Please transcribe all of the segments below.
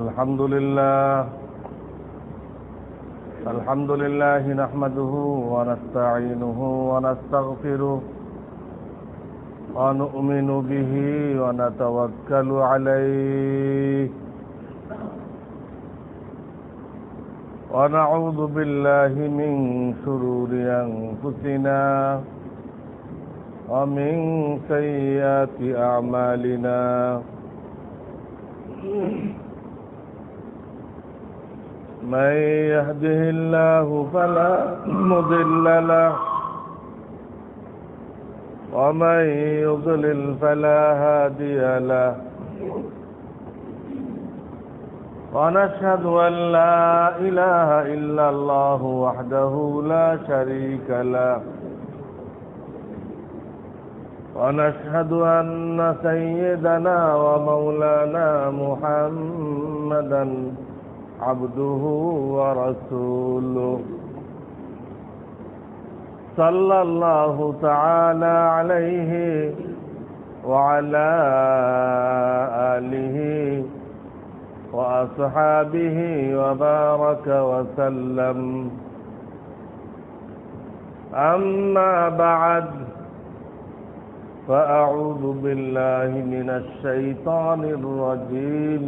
الحمد لله نحمده ونستعينه ونستغفره ونؤمن به ونتوكل عليه ونعوذ بالله من شرور أنفسنا ومن سيئات أعمالنا من يهده الله فلا مضل له ومن يضلل فلا هادي له ونشهد أن لا إله إلا الله وحده لا شريك له ونشهد أن سيدنا ومولانا محمدا عبده ورسوله صلى الله تعالى عليه وعلى آله وأصحابه وبارك وسلم أما بعد فأعوذ بالله من الشيطان الرجيم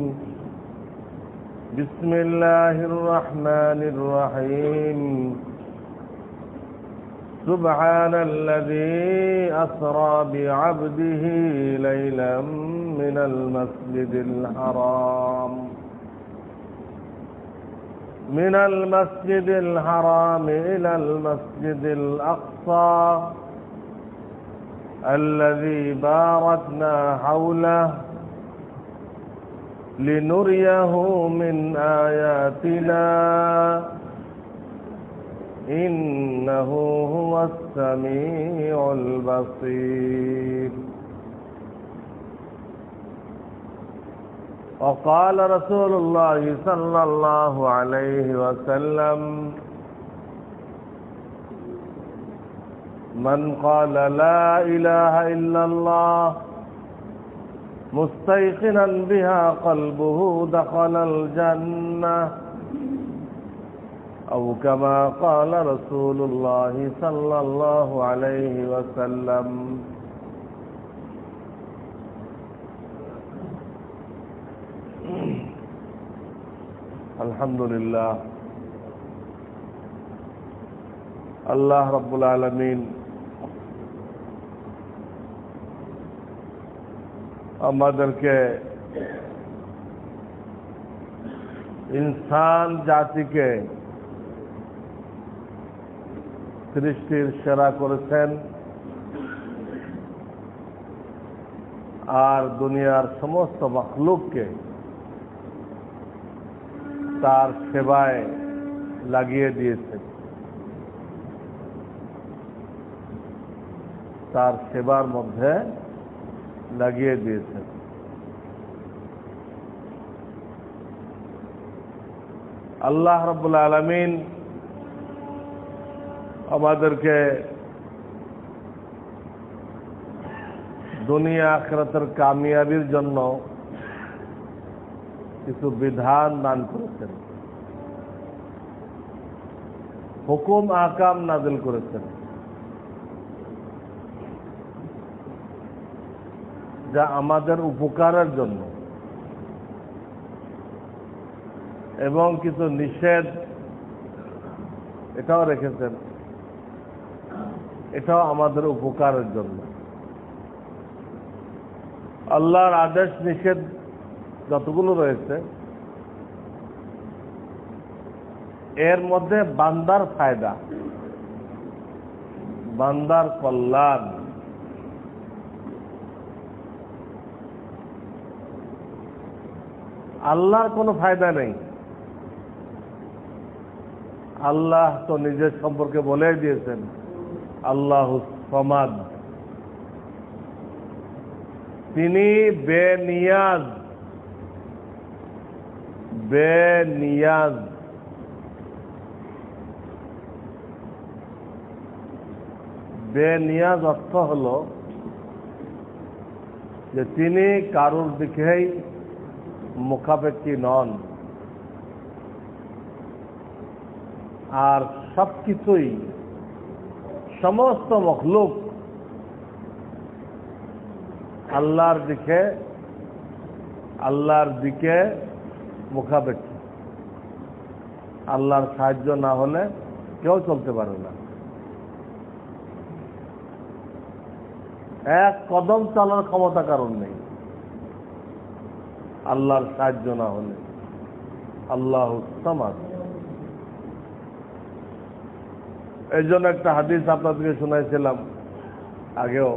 بسم الله الرحمن الرحيم سبحان الذي أسرى بعبده ليلا من المسجد الحرام إلى المسجد الأقصى الذي باركنا حوله لنريه من آياتنا إنه هو السميع البصير. وقال رسول الله صلى الله عليه وسلم من قال لا إله إلا الله مستيقنا بها قلبه دخل الجنة أو كما قال رسول الله صلى الله عليه وسلم. আলহামদুলিল্লাহ, আল্লাহ রাব্বুল আলামিন আমাদেরকে ইনসান জাতিকে সৃষ্টির সেরা করেছেন আর দুনিয়ার সমস্ত মাখলুককে তার সেবায় লাগিয়ে দিয়েছেন, তার সেবার মধ্যে লাগিয়ে দিয়েছেন। আল্লাহ রাব্বুল আলামিন আমাদেরকে দুনিয়া আখিরাতের কামিয়াবির জন্য কিছু বিধান দান করেছেন, হুকুম আহকাম নাযিল করেছেন, যা আমাদের উপকারের জন্য, এবং কিছু নিষেধ এটাও রেখেছেন, এটাও আমাদের উপকারের জন্য। আল্লাহর আদেশ নিষেধ যতগুলো রয়েছে এর মধ্যে বান্দার ফায়দা, বান্দার কল্যাণ, আল্লাহর কোনো ফায়দা নেই। আল্লাহ তো নিজের সম্পর্কে বলে দিয়েছেন আল্লাহুস সামাদ, তিনি বেনিয়াজ, বেনিয়াজ। বেনিয়াজ অর্থ হলো যে তিনি কারোর দিকেই মুখাপেক্ষী নন, আর সবকিছুই সমস্ত মখলুক আল্লাহর দিকে মুখাপেক্ষী। আল্লাহর সাহায্য না হলে কেউ চলতে পারে না। এক কদম চলার ক্ষমতা কারণ নেই আল্লাহর সাহায্য না হলে। আল্লাহুস সামাদ। এই জন্য একটা হাদিস আপনাদেরকে শোনাইছিলাম আগেও,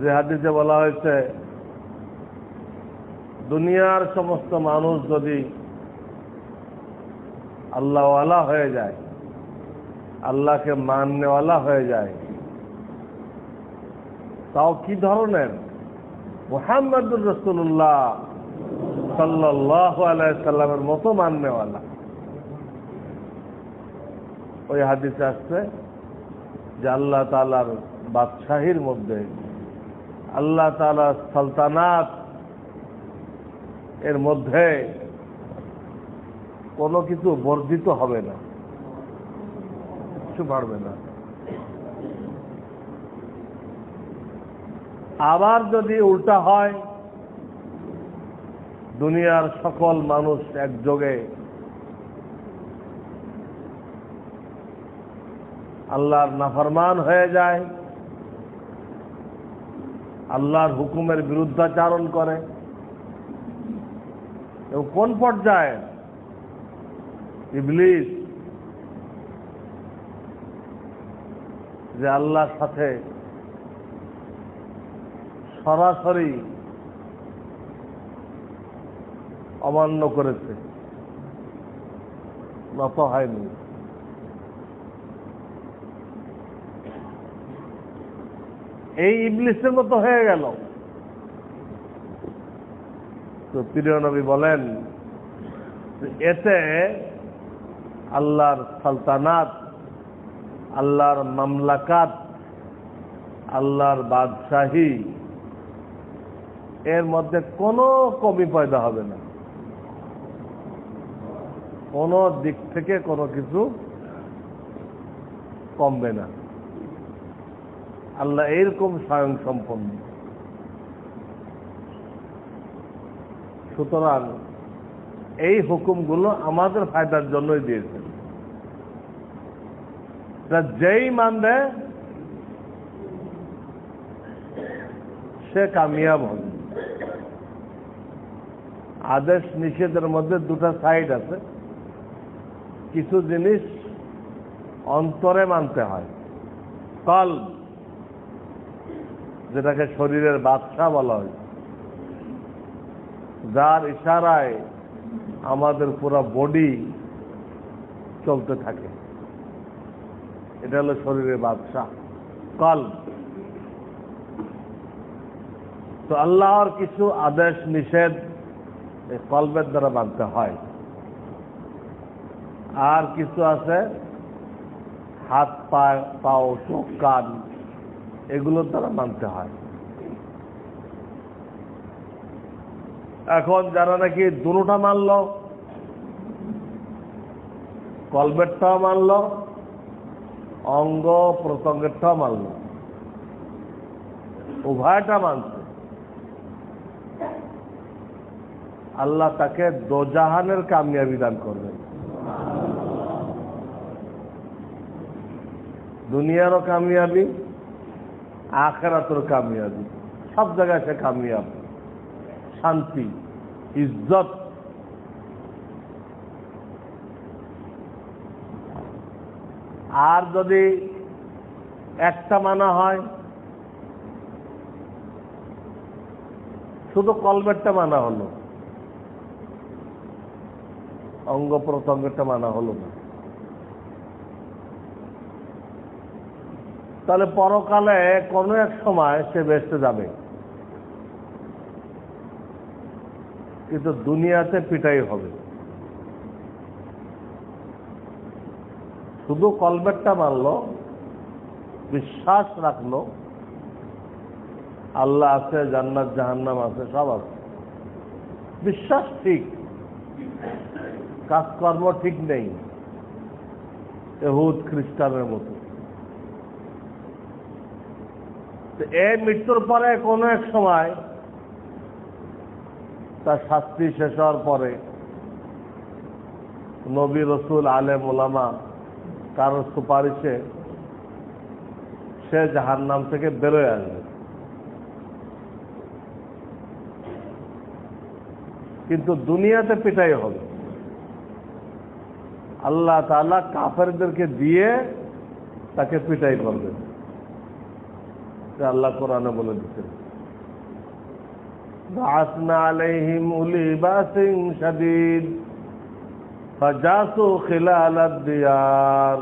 যে হাদিসে বলা হয়েছে দুনিয়ার সমস্ত মানুষ যদি আল্লাহওয়ালা হয়ে যায়, আল্লাহকে মাননেওয়ালা হয়ে যায়, তাও কি ধরনের? মুহাম্মদুর রাসূলুল্লাহ সাল্লাল্লাহু আলাইহি সাল্লামের মতো মাননেওয়ালা। ওই হাদিসে আসছে যে আল্লাহ তাআলার বাদশাহীর মধ্যে, আল্লাহ তাআলার সালতানাত এর মধ্যে কোনো কিছু বর্ধিত হবে না, কিছু বাড়বে না। আবার যদি উল্টা হয়, দুনিয়ার সকল মানুষ একযোগে আল্লাহর নাফরমান হয়ে যায়, আল্লাহর হুকুমের বিরুদ্ধাচারণ করে, এবং কোন পর্যায়ে ইবলিস যে আল্লাহর সাথে সরাসরি অমান্য করেছে, নত হয়নি। এই ইবলিসের মতো হয়ে গেল। তো প্রিয় নবী বলেন এতে আল্লাহর সালতানাত, আল্লাহর মামলাকাত, আল্লাহর বাদশাহী এর মধ্যে কোনো কমি পয়দা হবে না, কোনো দিক থেকে কোনো কিছু কমবে না। আল্লাহ এইরকম স্বয়ং সম্পন্ন। সুতরাং এই হুকুমগুলো আমাদের ফায়দার জন্যই দিয়েছেন। যেই মানবে সে কামিয়াব হবে। আদেশ নিষেধের মধ্যে দুটো সাইড আছে। কিছু জিনিস অন্তরে মানতে হয়, কলব, যেটাকে শরীরের বাদশা বলা হয়, যার ইশারায় আমাদের পুরো বডি চলতে থাকে, এটা হলো শরীরের বাদশা, কলব। তো আল্লাহর কিছু আদেশ নিষেধ এই কলবের দ্বারা মানতে হয়, আর কিছু আছে হাত পাও চোখ কান এগুলোর দ্বারা মানতে হয়। এখন যারা নাকি দুটোটা মানল, কলবেরটাও মানল, অঙ্গ প্রত্যঙ্গেরটাও মানল, উভয়টা মানছে, আল্লাহ তাকে দোজাহানের কামিয়াবি দান করবেন। দুনিয়ারও কামিয়াবি, আখিরাতের কামিয়াবি, সব জায়গায় সে কামিয়াব, শান্তি, ইজ্জত। আর যদি একটা মানা হয়, শুধু কলবেরটা মানা হলো, অঙ্গ প্রত্যঙ্গটা মানা হলো না, তাহলে পরকালে কোনো এক সময় সে বেহেশতে যাবে, কিন্তু দুনিয়াতে পিটাই হবে। শুধু কলবেরটা মানলো, বিশ্বাস রাখলো, আল্লাহ আছে, জান্নাত জাহান্নাম আছে, সব আছে। বিশ্বাস ঠিক, কাজকর্ম ঠিক নেই, ইহুদ খ্রিস্টানের মতো। এই মৃত্যুর পরে কোনো এক সময় তার শাস্তি শেষ হওয়ার পরে নবী রসুল আলেম ওলামা কারোর সুপারিশে সে জাহান্নাম থেকে বেরোয় আসবে। কিন্তু দুনিয়াতে পিটাই হবে। আল্লাহ তাআলা কাফেরদেরকে দিয়ে তাকে পিটাই করবে। আল্লাহ কোরআনে বলে দিচ্ছেন, বা'আসনা আলাইহিম উলি বাসিন শাদীদ ফাজাসু খিলালাদ দিয়ার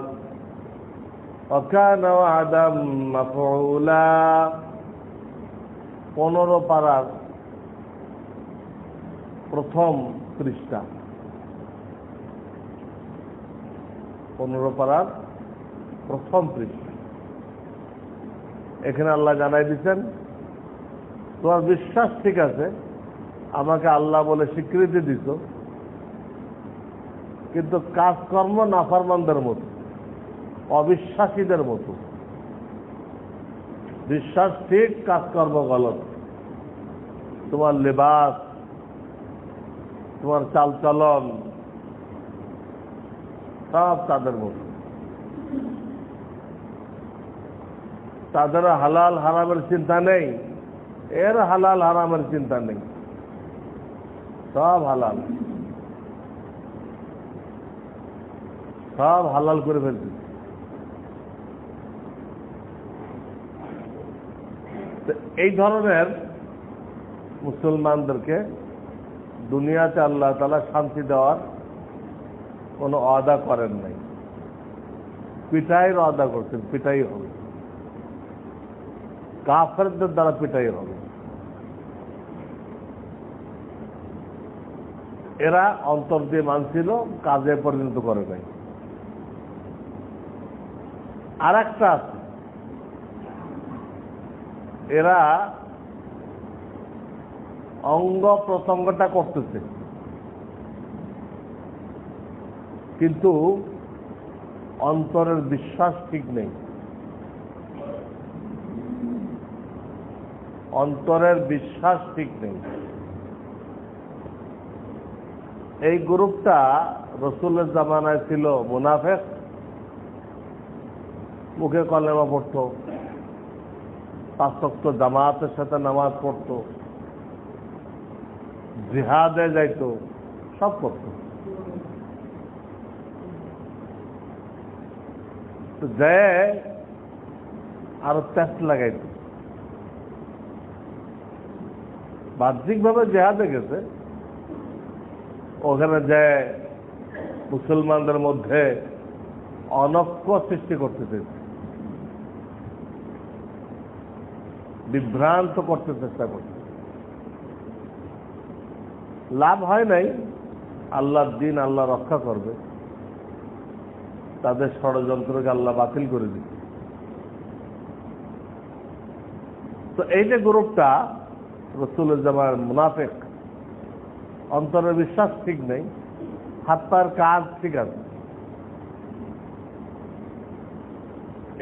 ওয়া কানা ওয়া'দাম মাফউলা। 15 পারার প্রথম পৃষ্ঠা, 15 পারার প্রথম পৃষ্ঠা। এখানে আল্লাহ জানাই দিচ্ছেন, তোমার বিশ্বাস ঠিক আছে, আমাকে আল্লাহ বলে স্বীকৃতি দিত, কিন্তু কাজকর্ম নাফরমানদের মতো, অবিশ্বাসীদের মতো। বিশ্বাস ঠিক, কাজকর্ম গলত। তোমার লিবাস, তোমার চালচলন সব তাদের মতো। তাদের হালাল হারামের চিন্তা নেই, এর হালাল হারামের চিন্তা নেই, সব হালাল, সব হালাল করে ফেলছে। এই ধরনের মুসলমানদেরকে দুনিয়াতে আল্লাহ তাআলা শান্তি দেওয়ার কোনো ওয়াদা করেন নাই, পিটাইয়ের ওয়াদা করছেন, পিটাই হবে, কাফেরদের দ্বারা পিটাই হবে। এরা অন্তর দিয়ে মানছিল, কাজে পরিণত করে নাই। আর একটা আছে, এরা অঙ্গ প্রত্যঙ্গটা করতেছে, কিন্তু অন্তরের বিশ্বাস ঠিক নেই, অন্তরের বিশ্বাস ঠিক নেই। এই গ্রুপটা রসুলের জামানায় ছিল মুনাফিক, মুখে কলেমা পড়ত, 5 ওয়াক্ত জামাতের সাথে নামাজ পড়ত, জিহাদে যাইত, সব করত। তো যে আরো টেস্ট লাগাইত, বাহ্যিকভাবে জিহাদে গেছে, ওখানে যে মুসলমানদের মধ্যে অনৈক্য সৃষ্টি করতে চেয়েছে, বিভ্রান্ত করতে চেষ্টা করছে। লাভ হয় নাই, আল্লাহর দ্বীন আল্লাহ রক্ষা করবে, তাদের ষড়যন্ত্রকে আল্লাহ বাতিল করে দিচ্ছে। তো এই যে গ্রুপটা রসুলের জামার মুনাফিক, অন্তরের বিশ্বাস ঠিক নেই, হাত পায়ের কাজ ঠিক আছে।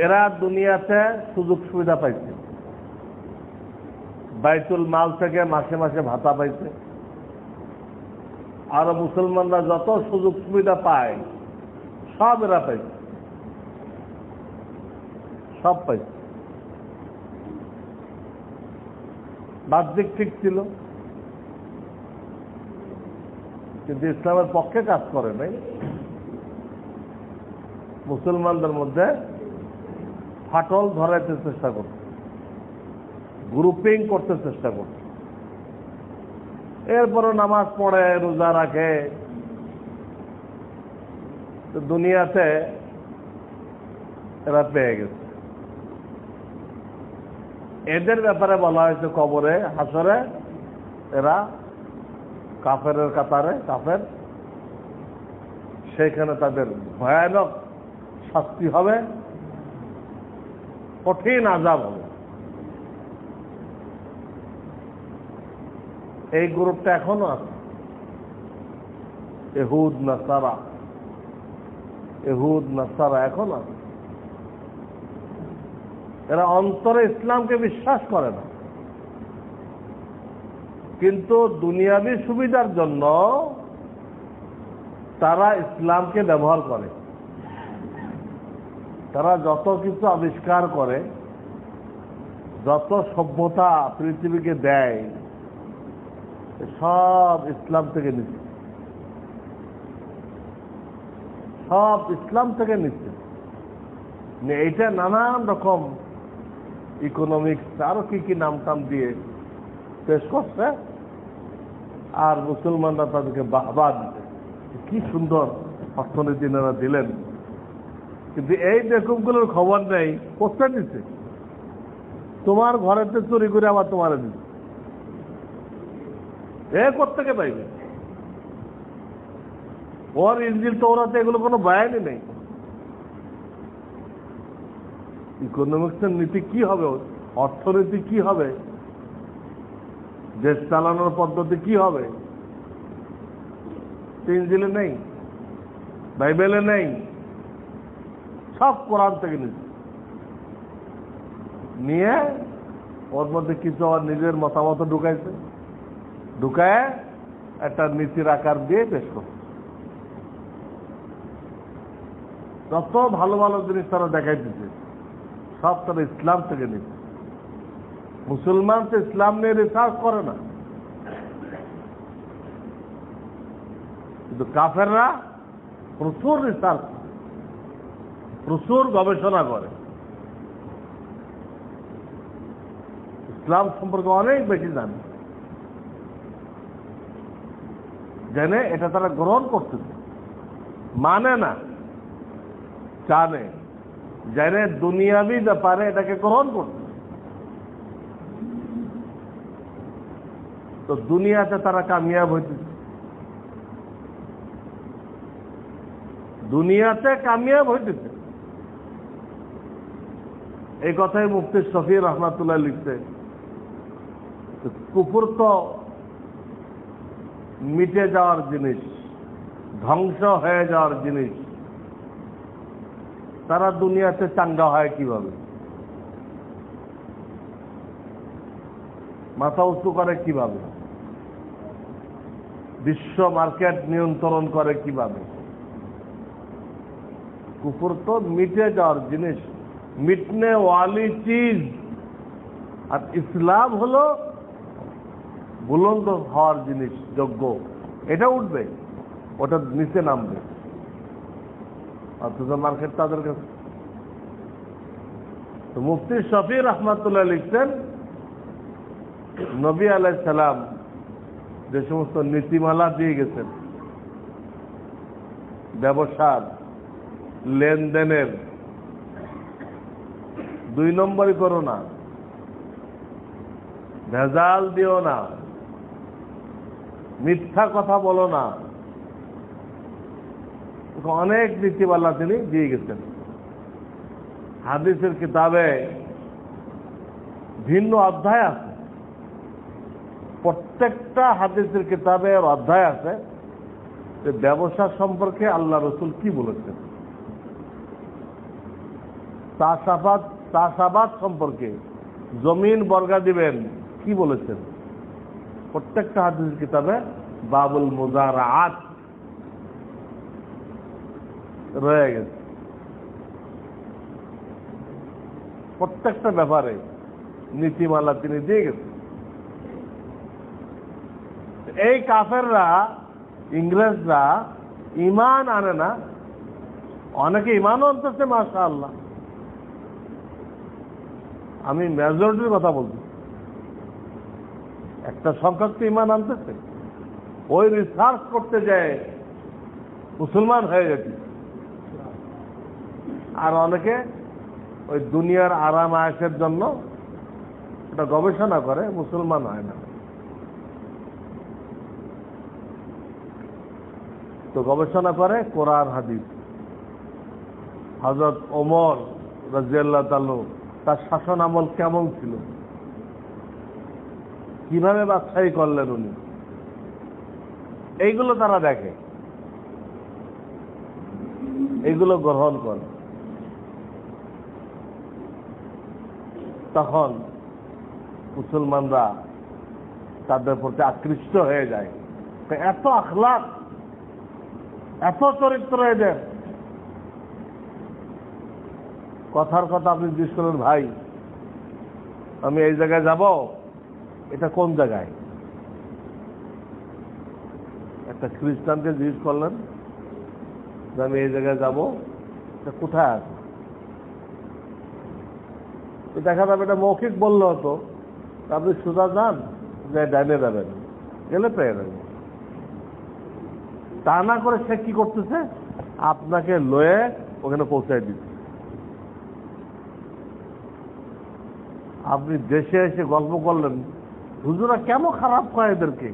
এরা দুনিয়াতে সুযোগ সুবিধা পাইছে, বাইতুল মাল থেকে মাসে মাসে ভাতা পাইছে, আর মুসলমানরা যত সুযোগ সুবিধা পায় সব এরা পাইছে, সব পাইছে। বাহ্যিক ঠিক ছিল, কিন্তু ইসলামের পক্ষে কাজ করে নাই। মুসলমানদের মধ্যে ফাটল ধরাইতে চেষ্টা করত, গ্রুপিং করতে চেষ্টা করত। এরপরে নামাজ পড়ে, রোজা রাখে, তো দুনিয়াতে এরা পেয়ে গেছে। এদের ব্যাপারে বলা হয়েছে কবরে, হাসরে এরা কাফেরের কাতারে কাফের, সেখানে তাদের ভয়ানক শাস্তি হবে, কঠিন আযাব হবে। এই গ্রুপটা এখনো আছে, ইহুদ নাসারা এখনো আছে। এরা অন্তরে ইসলামকে বিশ্বাস করে না, কিন্তু দুনিয়াবী সুবিধার জন্য তারা ইসলামকে ব্যবহার করে। তারা যত কিছু আবিষ্কার করে, যত সভ্যতা পৃথিবীকে দেয়, সব ইসলাম থেকে নিচ্ছে, সব ইসলাম থেকে নিচ্ছে। এইটা নানান রকম ইকোনমিক্স আরো কি কি নাম টাম দিয়ে পেশ করছে, আর মুসলমানরা তাদেরকে বাহবা দিতে, কি সুন্দর অর্থনীতি নারা দিলেন। কিন্তু এই বেকুবগুলোর খবর নেই কোথায় দিচ্ছে। তোমার ঘরেতে চুরি করে আবার তোমার দিচ্ছে, এ কোত্থেকে পাইবে? ওর ইঞ্জিল তওরাতে এগুলো কোনো বয়ানই নেই। ইকোনমিক্সের নীতি কি হবে, অর্থনীতি কি হবে, দেশ চালানোর পদ্ধতি কি হবে, ইঞ্জিলে নেই, বাইবেলে নেই, সব কোরআন থেকে নিয়ে ওর মধ্যে কিছু আবার নিজের মতামত ঢুকাইছে, ঢুকায় একটা নীতির আকার দিয়ে পেশ করছে। যত ভালো ভালো জিনিস তারা দেখাই দিচ্ছে, সব তারা ইসলাম থেকে নিচ্ছে। মুসলমান তো ইসলাম নিয়ে রিসার্চ করে না, কিন্তু কাফেররা প্রচুর রিসার্চ, প্রচুর গবেষণা করে, ইসলাম সম্পর্কে অনেক বেশি জেনে এটা তারা গ্রহণ করতেছে, মানে না, জানে, জেনে দুনিয়াবি ব্যাপারে এটাকে গ্রহণ করতে। তো দুনিয়াতে তারা কামিয়াব হইতেছে, দুনিয়াতে কামিয়াব হইতেছে। এই কথাই মুফতি শফি রহমাতুল্লাহ লিখছে, কুফর তো মিটে যাওয়ার জিনিস, ধ্বংস হয়ে যাওয়ার জিনিস, তারা দুনিয়াতে চাঙ্গা হয় কিভাবে, মাথা উঁচু করে কিভাবে, বিশ্ব মার্কেট নিয়ন্ত্রণ করে কিভাবে। কুফর তো মিটে যাওয়ার জিনিস, মিটনে ওয়ালি চিজ, আর ইসলাম হলো বুলন্দ হওয়ার জিনিস, যোগ্য, এটা উঠবে, ওটা নিচে নামবে, অথচ মার্কেট তাদের কাছে। তো মুফতি শফি রহমাতুল্লাহ লিখছেন, নবী আলাইহিস সালাম যে সমস্ত নীতিমালা দিয়ে গেছেন, ব্যবসার লেনদেনের, 2 নম্বরই করো না, ভেজাল দিও না, মিথ্যা কথা বলো না, অনেক নীতিমালা তিনি দিয়ে গেছেন। হাদিসের কিতাবে ভিন্ন অধ্যায় আছে, প্রত্যেকটা হাদিসের কিতাবে অধ্যায় আছে যে ব্যবসা সম্পর্কে আল্লাহ রসুল কি বলেছেন, চাষাবাদ সম্পর্কে, জমিন বর্গা দিবেন কি বলেছেন, প্রত্যেকটা হাদিসের কিতাবে বাবুল মুজারাআত রয়ে গেছে। প্রত্যেকটা ব্যাপারে নীতিমালা তিনি দিয়ে গেছেন। এই কাফেররা, ইংরেজরা ইমান আনে না, অনেকে ইমানও আনতেছে মাশাআল্লাহ, আমি মেজরিটির কথা বলছি, একটা সংখ্যক তো ইমান আনতেছে, ওই রিসার্চ করতে যায় মুসলমান হয়ে যেতে, আর অনেকে ওই দুনিয়ার আরাম আয়েশের জন্য এটা গবেষণা করে, মুসলমান হয় না। তো গবেষণা করে কোরআন হাদিস। হযরত ওমর রাদিয়াল্লাহু তাআলা তার শাসন আমল কেমন ছিল, কিভাবে বাদশাহী করলেন উনি, এইগুলো তারা দেখে, এইগুলো গ্রহণ করে। তখন মুসলমানরা তাদের প্রতি আকৃষ্ট হয়ে যায়। এত আখলাক, এত চরিত্র এদের। কথার কথা আপনি জিজ্ঞেস করেন, ভাই আমি এই জায়গায় যাব, এটা কোন জায়গায়? একটা খ্রিস্টানকে জিজ্ঞেস করলেন যে আমি এই জায়গায় যাব, এটা কোথায় আছে? দেখা যাবে এটা মৌখিক বললে হতো, আপনি সোজা যান, যে ডাইনে যাবেন, গেলে পেয়ে যাবেন। তা না করে সে কি করতেছে, আপনাকে লয়ে ওখানে পৌঁছায় দিচ্ছে। আপনি দেশে এসে গল্প করলেন, হুজুরা কেন খারাপ করে এদেরকে,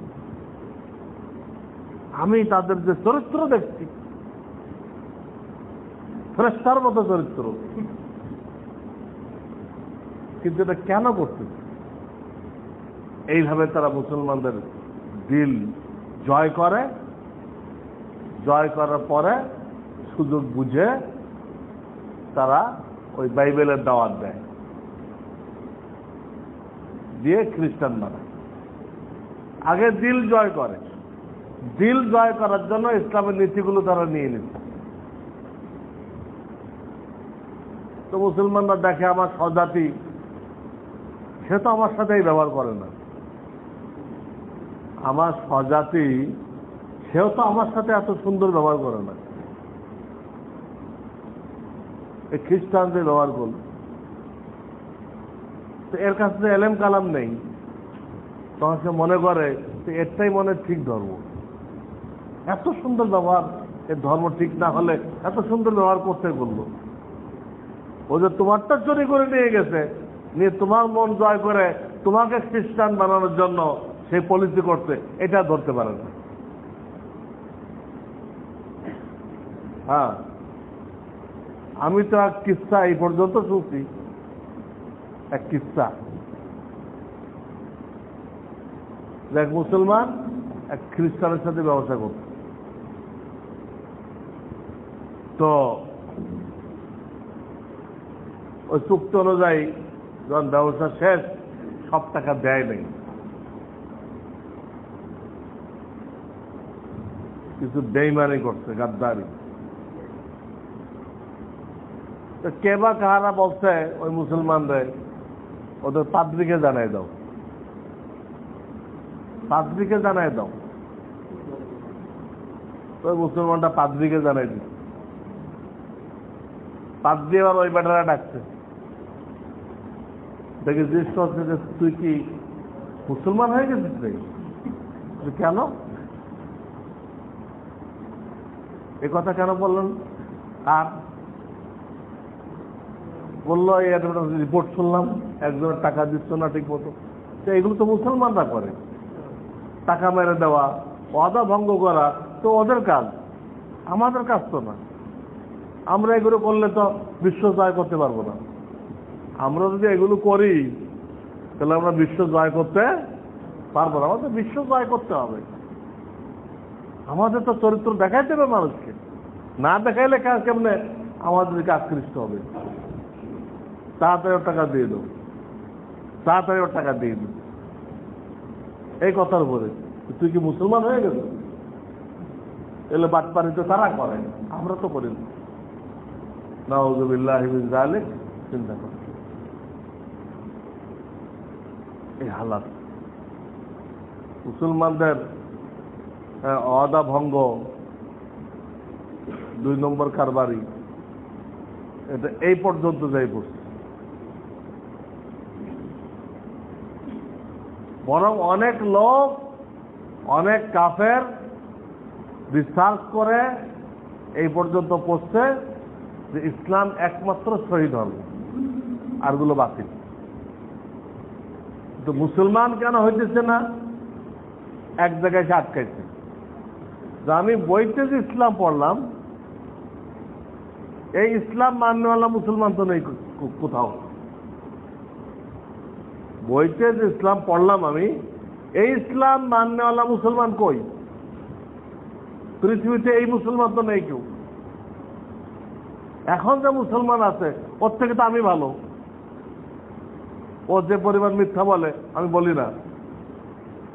আমি তাদের যে চরিত্র দেখছি ফেরেশতার মতো চরিত্র, কিন্তু এটা কেন করতেছে? এইভাবে তারা মুসলমানদের দিল জয় করে। জয় করার পরে সুযোগ বুঝে তারা ওই বাইবেলের দাওয়াত দেয়, দিয়ে খ্রিস্টান বানায়। আগে দিল জয় করে, দিল জয় করার জন্য ইসলামের নীতিগুলো তারা নিয়ে নিচ্ছে। তো মুসলমানরা দেখে আমার স্বজাতি, সে তো আমার সাথেই ব্যবহার করে না। আমার স্বজাতি, সেও তো আমার সাথে এত সুন্দর ব্যবহার করে না। এই খ্রিস্টানদের ব্যবহার করল, তো এর কাছে এলেম কালাম নেই, তখন সে মনে করে এটাই মনে ঠিক ধর্ম। এত সুন্দর ব্যবহার, এর ধর্ম ঠিক না হলে এত সুন্দর ব্যবহার করতে বললো। ও যে তোমারটা চুরি করে নিয়ে গেছে, নিয়ে তোমার মন জয় করে তোমাকে খ্রিস্টান বানানোর জন্য সেই পলিসি করছে, এটা ধরতে পারে না। হ্যাঁ, আমি তো এক কিস্সা এই পর্যন্ত শুনছি, এক কিস্সা, এক মুসলমান এক খ্রিস্টানের সাথে ব্যবসা করত। তো ওই চুক্তি অনুযায়ী যখন ব্যবসা শেষ, সব টাকা দেয় নেই, কিছু বেইমানি করছে, গাদ্দারি। তো কে বা কাহারা বলছে ওই মুসলমানদের, ওদের পাদ্রীকে জানাই দাও, পাদ্রীকে জানাই দাও। তো ওই মুসলমানটা পাদ্রীকে জানাই দিচ্ছে। পাদ্রী আবার ওই বেটারা ডাকছে, দেখে জিজ্ঞেস করছে যে তুই কি মুসলমান হয়ে গেছিস নাকি? কেন এ কথা কেন বললেন? আর বললো এই রিপোর্ট শুনলাম, একজনের টাকা দিচ্ছ না ঠিক মতো। তো এগুলো তো মুসলমানরা করে, টাকা মেরে দেওয়া, ওয়াদা ভঙ্গ করা তো ওদের কাজ, আমাদের কাজ তো না। আমরা এগুলো করলে তো বিশ্ব জয় করতে পারবো না। আমরা যদি এগুলো করি তাহলে আমরা বিশ্ব জয় করতে পারবো না। আমাদের বিশ্ব জয় করতে হবে, আমাদের তো চরিত্র দেখাইতে হবে মানুষকে, না দেখাইলে কেমনে আমাদেরকে আকৃষ্ট হবে? তাড়াতাড়ি ওর টাকা দিয়ে দেবো, তাড়াতাড়ি ওর টাকা দিয়ে দেবো, এই কথার উপরে। তুই কি মুসলমান হয়ে গেল? এলে বাটপারি তো তারা করে, আমরা তো করি না। নাউযুবিল্লাহি মিন যালিক। চিন্তা কর এই হালাত। মুসলমানদের ওয়াদা ভঙ্গ, 2 নম্বর কারবারি, এটা এই পর্যন্ত যাই পড়ছে। বরং অনেক লোক, অনেক কাফের রিসার্চ করে এই পর্যন্ত পড়ছে যে ইসলাম একমাত্র সহি ধর্ম, আরগুলো বাতিল। তো মুসলমান কেন হইতেছে না? এক জায়গায় সে আটকাইছে। আমি বইতে যে ইসলাম পড়লাম, এই ইসলাম মাননেওয়ালা মুসলমান তো নেই কোথাও। বইতে যে ইসলাম পড়লাম আমি, এই ইসলাম মাননেওয়ালা মুসলমান কই? পৃথিবীতে এই মুসলমান তো নেই কেউ। এখন যে মুসলমান আছে ওর থেকে তো আমি ভালো। ও যে পরিমাণ মিথ্যা বলে আমি বলি না,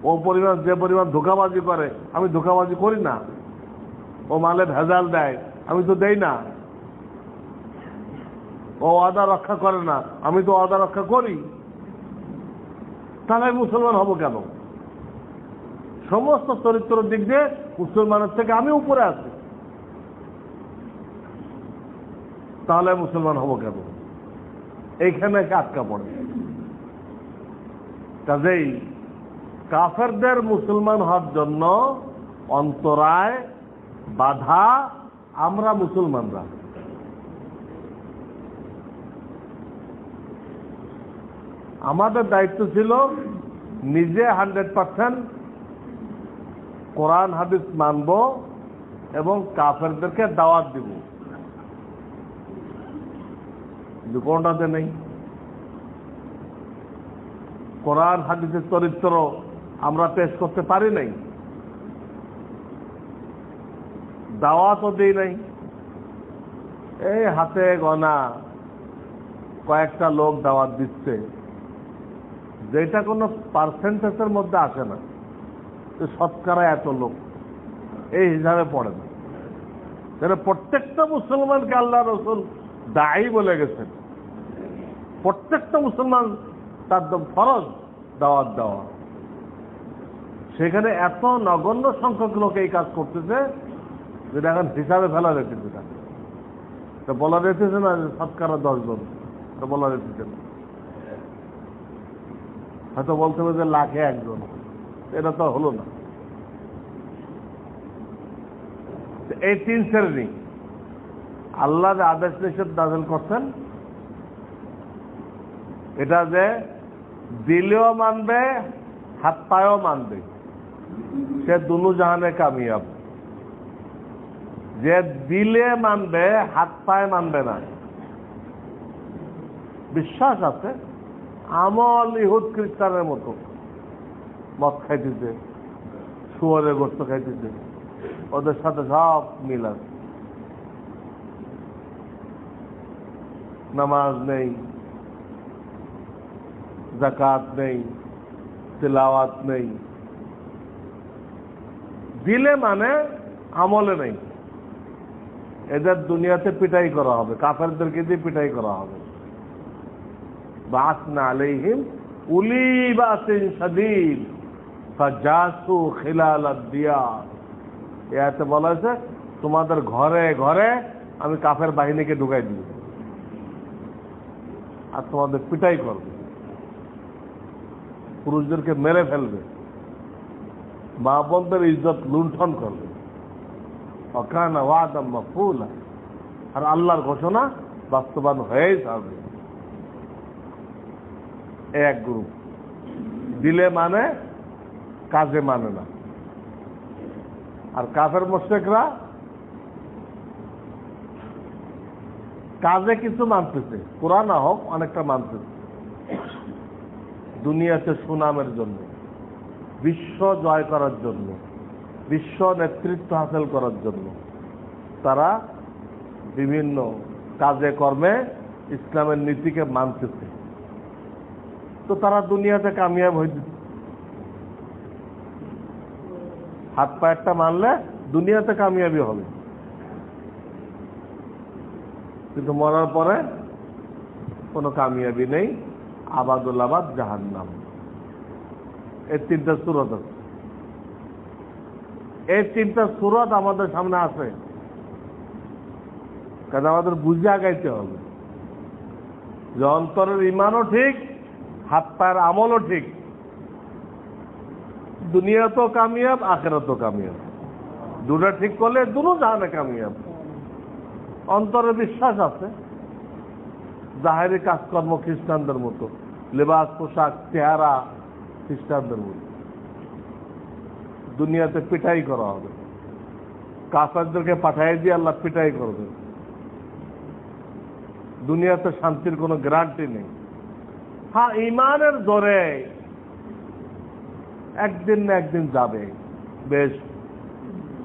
ও পরিমাণ যে পরিমাণ ধোঁকাবাজি করে আমি ধোঁকাবাজি করি না, ও মালে ভেজাল দেয় আমি তো দেই না, ও ওয়াদা রক্ষা করে না আমি তো ওয়াদা রক্ষা করি। তাহলে আমি মুসলমান হব কেন? সমস্ত চরিত্র দিক দিয়ে মুসলমানের থেকে আমি উপরে আছি, তাহলে মুসলমান হব কেন? এইখানে আটকা পড়ে। কাজেই কাফেরদের মুসলমান হওয়ার জন্য অন্তরায় বাধা আমরা মুসলমানরা। আমাদের দায়িত্ব ছিল নিজে 100% কোরআন হাদিস মানব এবং কাফেরদেরকে দাওয়াত দিব। কিন্তু কোনটাতে নেই। কোরআন হাদিসের চরিত্র আমরা পেশ করতে পারি নাই, দাওয়াতও দিই নাই। এই হাতে গোনা কয়েকটা লোক দাওয়াত দিচ্ছে, যেটা কোনো পার্সেন্টেজের মধ্যে আসে না, শতকরা এত লোক এই হিসাবে পড়ে না। প্রত্যেকটা মুসলমানকে আল্লাহ রসুল দায়ী বলে গেছেন। প্রত্যেকটা মুসলমান তার ফরজ দাওয়াত দেওয়া। সেখানে এত নগণ্য সংখ্যক লোক এই কাজ করতেছে যেটা এখন হিসাবে ফেলা যেতেছে না। তা বলা যেতেছে না শতকরা 10 জন, তা বলা যেতেছে না। হয়তো বলতে হবে যে লাখে 1 জন, এটা তো হলো না। এই 3 শ্রেণী আল্লাহ যে আদেশ নিষেধ নাযিল করছেন, এটা যে দিলেও মানবে হাত পায়েও মানবে, সে দুনু জাহানে কামিয়াব। যে দিলে মানবে হাত পায়ে মানবে না, বিশ্বাস আছে, আমল ইহুদ খ্রিস্টানের মতো মদ খাইতেছে, শুয়োরের গোস্ত খাইতেছে, ওদের সাথে সব মিল আছে। নামাজ নেই, যাকাত নেই, তিলাওয়াত নেই। দিলে মানে আমলে নেই। এদের দুনিয়াতে পিটাই করা হবে, কাফেরদেরকে দিয়ে পিটাই করা হবে। বাসনা আলাইহিম উলি বাসিন শাদীদ ফাজাসু খিলাল আদ-দিয়ার। এতে বলা হয়েছে তোমাদের ঘরে ঘরে আমি কাফের বাহিনীকে ঢুকাই দিই আর তোমাদের পিটাই করবে, পুরুষদেরকে মেরে ফেলবে, মা বোনদের ইজ্জত লুণ্ঠন করবে। ওয়াকানা ওয়াদাম মাফউলা, আর আল্লাহর ঘোষণা বাস্তবায়ন হয়েই যাবে। এক গ্রুপ দিলে মানে কাজে মানে না। আর কাফের মুশরিকরা কাজে কিছু মানতেছে, কোরআন না হোক অনেকটা মানতেছে, দুনিয়াতে সুনামের জন্য, বিশ্ব জয় করার জন্য, বিশ্ব নেতৃত্ব হাসিল করার জন্য তারা বিভিন্ন কাজে কর্মে ইসলামের নীতিকে মানতেছে। তো তারা দুনিয়াতে কামিয়াব হয়েছে। হাত পা একটা মানলে দুনিয়াতে কামিয়াবি হবে, কিন্তু মরার পরে কোনো কামিয়াবি নেই, আবাদুল আবাদ জাহান্নাম। এই 3টা সূরত আছে। এই 3টা সূরত আমাদের সামনে আছে, কারণ আমাদের বুঝে আগাইতে হবে যে অন্তরের ইমানও ঠিক, হাত পায়ের আমলও ঠিক, দুনিয়াতেও কামিয়াব আখিরাতেও কামিয়াব। দুটা ঠিক করলে দুটো জাহানে কামিয়াব। অন্তরে বিশ্বাস আছে, জাহেরি কাজকর্ম খ্রিস্টানদের মতো, লেবাস পোশাক চেহারা খ্রিস্টানদের মতো। দুনিয়াতে পিটাই করা হবে, কাফেরদেরকে পাঠাই দিয়ে আল্লাহ পিটাই করবে। দুনিয়াতে শান্তির কোনো গ্যারান্টি নেই। হ্যাঁ, ইমানের জোরে একদিন না একদিন যাবে, বেশ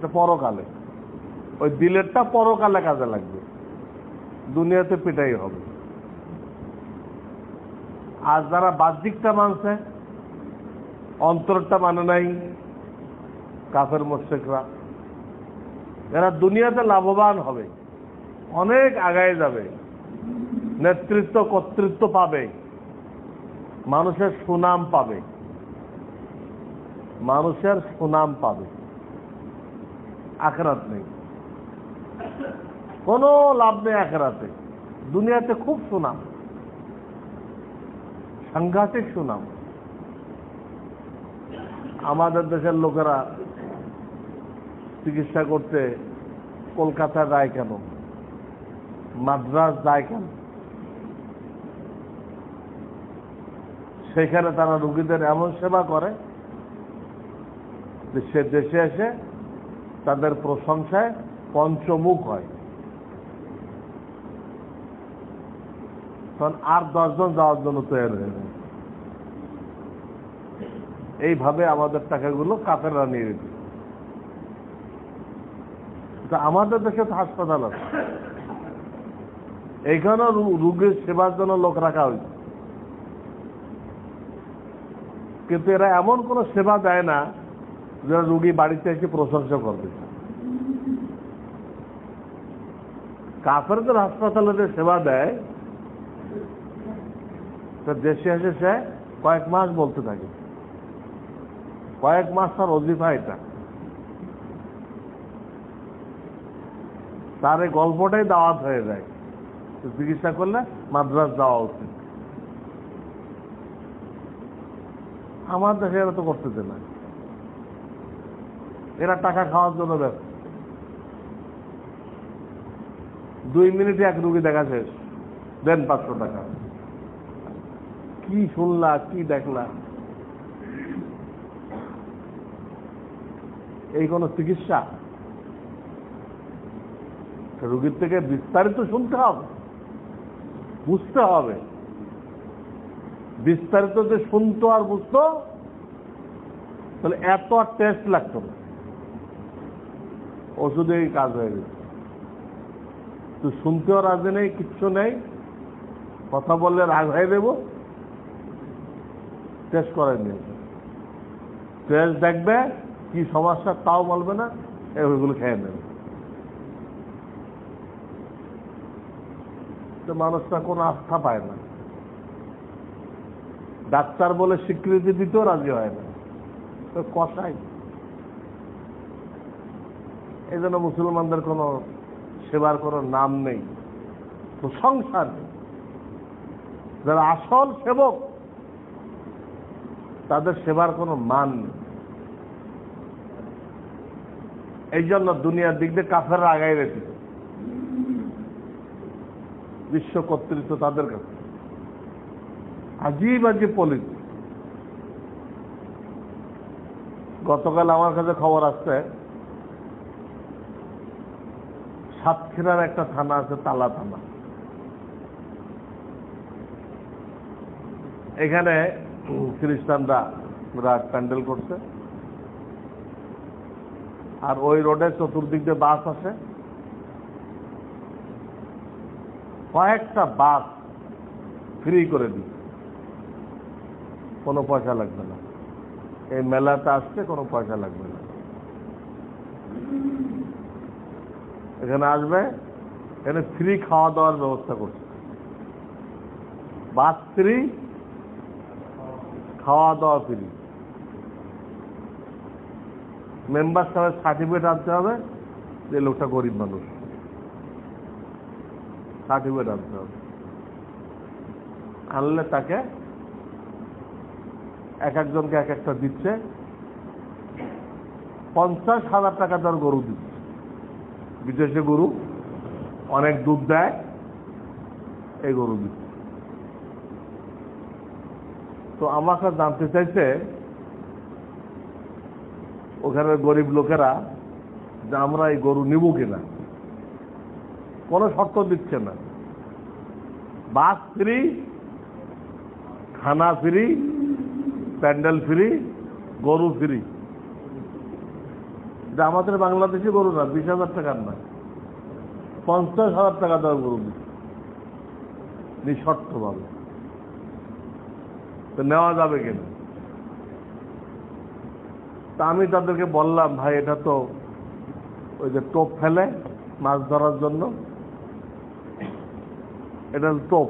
এটা পরকালে, ওই দিলেরটা পরকালে কাজে লাগবে, দুনিয়াতে পিটাই হবে। আর যারা বাহ্যিকটা মানছে, অন্তরটা মানে নাই, কাফের মুশরিকরা, এরা দুনিয়াতে লাভবান হবে, অনেক আগায় যাবে, নেতৃত্ব কর্তৃত্ব পাবে, মানুষের সুনাম পাবে, মানুষের সুনাম পাবে। আখিরাত নেই, কোনো লাভ নেই আখিরাতে। দুনিয়াতে খুব সুনাম, সাংঘাতিক সুনাম। আমাদের দেশের লোকেরা চিকিৎসা করতে কলকাতা যায় কেন, মাদ্রাজ যায় কেন? সেখানে তারা রোগীদের এমন সেবা করে যে সে দেশে এসে তাদের প্রশংসায় পঞ্চমুখ হয়। তখন আর 10 জন যাওয়ার জন্য তৈরি হয়ে যায়। এইভাবে আমাদের টাকাগুলো কাফেররা নিয়ে যেত। আমাদের দেশে তো হাসপাতাল আছে, এইখানেও রোগীর সেবার জন্য লোক রাখা হয়েছে, কিন্তু এরা এমন কোন সেবা দেয় না যারা রোগী বাড়িতে এসে প্রশংসা করবে। কাফেরদের হাসপাতালে যে সেবা দেয়, দেশে এসে সে কয়েক মাস বলতে থাকে, কয়েক মাস তার অজিফা এটা, তার এই গল্পটাই দাওয়াত হয়ে যায়। চিকিৎসা করলে মাদ্রাজ যাওয়া উচিত। আমার দেশে এরা তো করতেছে না, এরা টাকা খাওয়ার জন্য ব্যস্ত। 2 মিনিটে এক রুগী দেখা শেষ, দেন 500 টাকা। কি শুনলা, কি দেখলা? এই কোন চিকিৎসা? রোগীর থেকে বিস্তারিত শুনতে হবে, বুঝতে হবে। বিস্তারিত যে শুনতো আর বুঝতো, তাহলে এত আর টেস্ট লাগতো না, ওষুধেই কাজ হয়ে গেছে। তুই শুনতেও রাজি নেই, কিচ্ছু নেই, কথা বললে রাগ হয়ে দেব, টেস্ট করে নিয়ে টেস্ট দেখবে কি সমস্যা তাও বলবে না, ওইগুলো খেয়ে নেবে। তো মানুষটা কোনো আস্থা পায় না, ডাক্তার বলে স্বীকৃতি দিতেও রাজি হয় না, কষাই। এই জন্য মুসলমানদের কোনো সেবার কোনো নাম নেই, প্রশংসা নেই। যারা আসল সেবক তাদের সেবার কোনো মান নেই। এই জন্য দুনিয়ার দিক দিয়ে কাফেররা আগাই রেখেছে, বিশ্ব কর্তৃত্ব তাদের কাছে। আজীব আজীব পলিটিক্স। গতকাল আমার কাছে খবর আসছে, সাতক্ষীরার একটা থানা আছে, তালা থানা। এখানে খ্রিস্টানরা প্যান্ডেল করছে, আর ওই রোডে চতুর্দিক দিয়ে বাস আছে, কয়েকটা বাস ফ্রি করে দিই, কোনো পয়সা লাগবে না। এই মেলাতে আসতে কোনো পয়সা লাগবে না, এখানে আসবে, এখানে ফ্রি খাওয়া দাওয়ার ব্যবস্থা করছে। বাস ফ্রি, খাওয়া দাওয়া ফ্রি। মেম্বার সাহেবের সার্টিফিকেট আনতে হবে যে লোকটা গরিব মানুষ, সার্টিফিকেট আনতে হবে। আনলে তাকে এক একজনকে এক একটা দিচ্ছে, 50,000 টাকা তার গরু দিচ্ছে, বিদেশি গরু, অনেক দুধ দেয়, এই গরু দিচ্ছে। তো আমাকে জানতে চাইছে ওখানে গরিব লোকেরা যে আমরা এই গরু নিব কিনা। কোনো শর্ত দিচ্ছে না, বাস ফ্রি, খানা ফ্রি, প্যান্ডেল ফ্রি, গরু ফ্রি। যে আমাদের বাংলাদেশি গরু না, 20,000 টাকার না, 50,000 টাকা দেওয়ার গরু দিচ্ছে নিঃশর্ত ভাবে। তো নেওয়া যাবে কিনা? তা আমি তাদেরকে বললাম, ভাই এটা তো ওই যে টোপ ফেলে মাছ ধরার জন্য, এটা টোপ,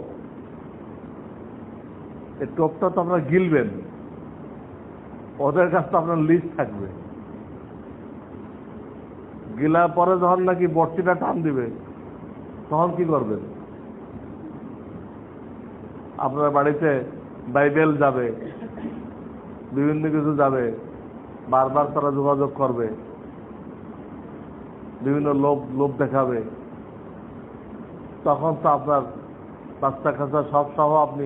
এই টোপটা তো আপনারা গিলবেন, ওদের কাছে তো আপনার লিস্ট থাকবে, গিলার পরে যখন নাকি বর্ষিটা টান দিবে তখন কি করবেন? আপনার বাড়িতে বাইবেল যাবে, বিভিন্ন কিছু যাবে, বারবার তারা যোগাযোগ করবে, বিভিন্ন লোভ দেখাবে, তখন তো আপনার বাচ্চা কাচ্চা সব সহ আপনি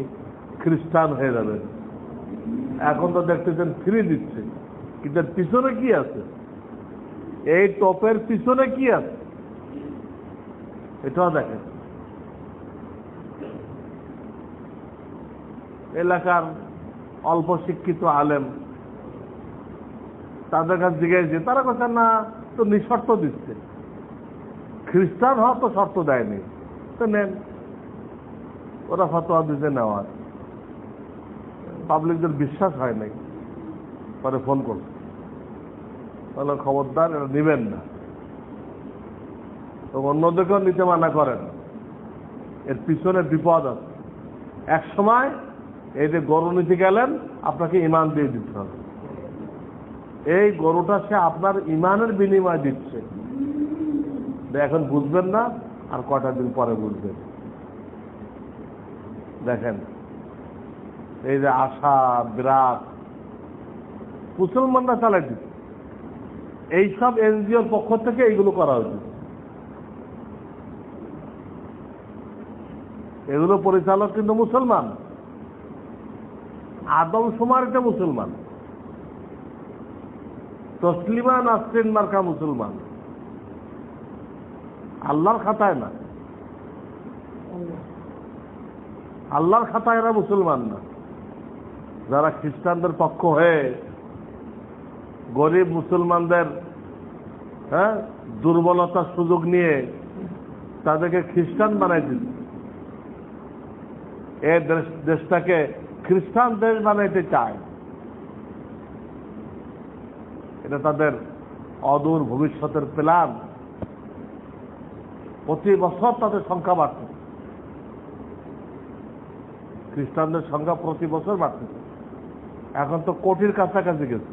খ্রিস্টান হয়ে যাবেন। এখন তো দেখতেছেন ফ্রি দিচ্ছে, কিন্তু পিছনে কি আছে? এই টপের পিছনে কি আছে এটাও দেখেন। এলাকার অল্প শিক্ষিত আলেম, তাদের কাছে জিজ্ঞেস, তারা কথা না তো নিঃশর্ত দিচ্ছে, খ্রিস্টান হওয়া তো শর্ত দেয়নি, তো নেন। ওরা ফতোয়া দিতে নেওয়ার, পাবলিকদের বিশ্বাস হয় নাই, পরে ফোন করছে, তাহলে খবরদার এটা নিবেন না, তো অন্যদেরকেও নিতে মানা করেন, এর পিছনে বিপদ আছে। এক সময় এই যে গরু নিতে গেলেন, আপনাকে ঈমান দিয়ে দিতে হবে, এই গরুটা সে আপনার ঈমানের বিনিময় দিচ্ছে, এখন বুঝবেন না, আর কটা দিন পরে বুঝবেন। দেখেন এই যে আশা বিরাট মুসলমানরা চালাই দিচ্ছে, এইসব এনজিওর পক্ষ থেকে এইগুলো করা উচিত। এগুলো পরিচালক কিন্তু মুসলমান, আদমশুমারিতে মুসলমান, তসলিমা নাসরিন মার্কা মুসলমান, আল্লাহর খাতায় না, আল্লাহর খাতায় এরা মুসলমান না। যারা খ্রিস্টানদের পক্ষ হয়ে গরিব মুসলমানদের দুর্বলতার সুযোগ নিয়ে তাদেরকে খ্রিস্টান বানাই দিচ্ছে, এই দেশটাকে খ্রিস্টান দেশ বানাইতে চায়, এটা তাদের অদূর ভবিষ্যতের প্ল্যান। প্রতি বছর তাদের সংখ্যা বাড়তেছে, খ্রিস্টানদের সংখ্যা প্রতি বছর বাড়তেছে, এখন তো কোটির কাছাকাছি গেছে।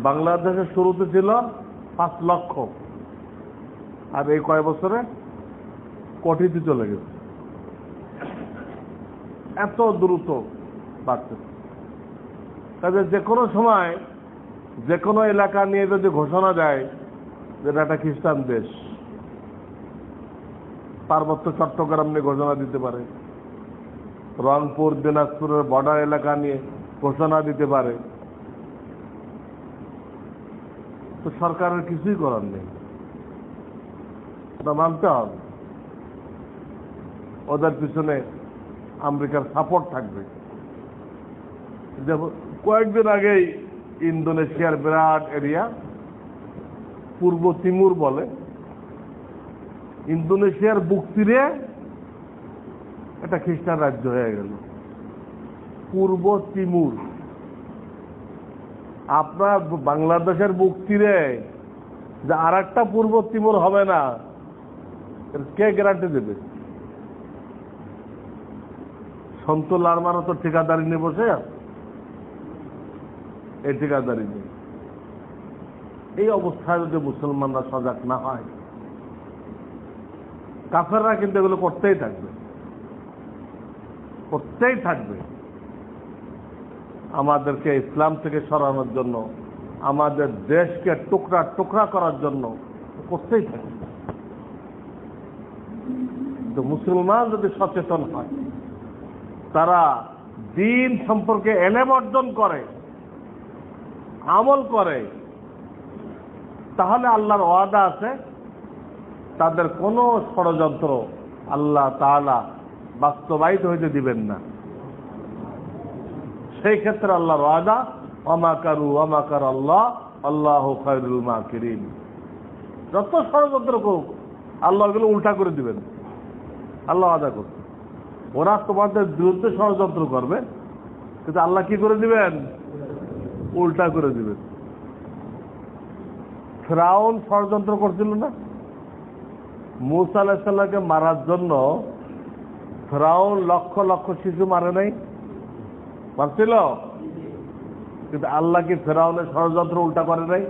বাংলাদেশের শুরুতে ছিল 5 লক্ষ, আর এই কয় বছরে কোটিতে চলে গেছে, এত দ্রুত বাড়তেছে। তাদের যে কোনো সময় যে কোনো এলাকা নিয়ে যদি ঘোষণা দেয় যে এটা একটা খ্রিস্টান দেশ, পার্বত্য চট্টগ্রাম নিয়ে ঘোষণা দিতে পারে, রংপুর দিনাজপুরের বর্ডার এলাকা নিয়ে ঘোষণা দিতে পারে, তো সরকারের কিছুই করার নেই, ওটা মানতে হবে। ওদের পিছনে আমেরিকার সাপোর্ট থাকবে। যেমন কয়েকদিন আগেই ইন্দোনেশিয়ার বিরাট এরিয়া, পূর্ব তিমুর বলে, ইন্দোনেশিয়ার বুক তীরে একটা খ্রিস্টান রাজ্য হয়ে গেল, পূর্ব তিমুর। আপনার বাংলাদেশের বুক তীরে যে আর একটা পূর্ব তিমুর হবে না, কে গ্যারান্টি দেবে? সন্তুল আরমানও তো ঠিকাদারি নিয়ে বসে আছে, এই ঠিকাদারি নিয়ে। এই অবস্থায় যদি মুসলমানরা সজাগ না হয়, কাফেররা কিন্তু এগুলো করতেই থাকবে, করতেই থাকবে। আমাদেরকে ইসলাম থেকে সরানোর জন্য, আমাদের দেশকে টুকরা টুকরা করার জন্য করতেই থাকবে। তো মুসলমান যদি সচেতন হয়, তারা দিন সম্পর্কে এলেম অর্জন করে, আমল করে, তাহলে আল্লাহর ওয়াদা আছে, তাদের কোনো ষড়যন্ত্র আল্লাহ তাআলা বাস্তবায়িত হইতে দিবেন না। সেই ক্ষেত্রে আল্লাহর ওয়াদা, ওয়া মাকারু ওয়া মাকার আল্লাহ আল্লাহু খায়রুল মাকিরিন। যত ষড়যন্ত্র করুক আল্লাহ এগুলো উল্টা করে দিবেন, আল্লাহ আদা করতে। ওরা তোমাদের বিরুদ্ধে ষড়যন্ত্র করবে, কিন্তু আল্লাহ কি করে দিবেন? উল্টা করে দিবেন। ফিরআউন ষড়যন্ত্র করছিল না? মূসা আলাইহিস সালামকে মারার জন্য ফিরআউন লক্ষ লক্ষ শিশু মারে নাই? মারছিল? কিন্তু আল্লাহ কি ফিরআউনের ষড়যন্ত্র উল্টা করে নাই?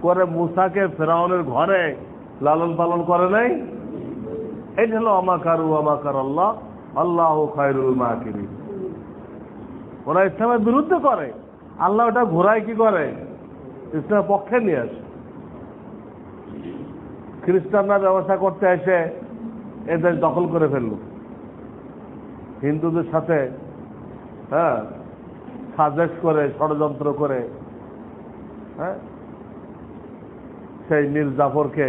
করে মূসাকে ফিরআউনের ঘরে লালন পালন করে নাই? এই হলো আমাকারু আমাকার আল্লাহ আল্লাহু খায়রুল মাকিরিন। ওরা ইসলামের বিরুদ্ধে করে, আল্লাহ ওটা ঘোরায় কি করে? ইসলামের পক্ষে নিয়ে আসে। খ্রিস্টানরা ব্যবসা করতে এসে এদের দখল করে ফেলল, হিন্দুদের সাথে সাজেশ করে ষড়যন্ত্র করে সেই মীর জাফরকে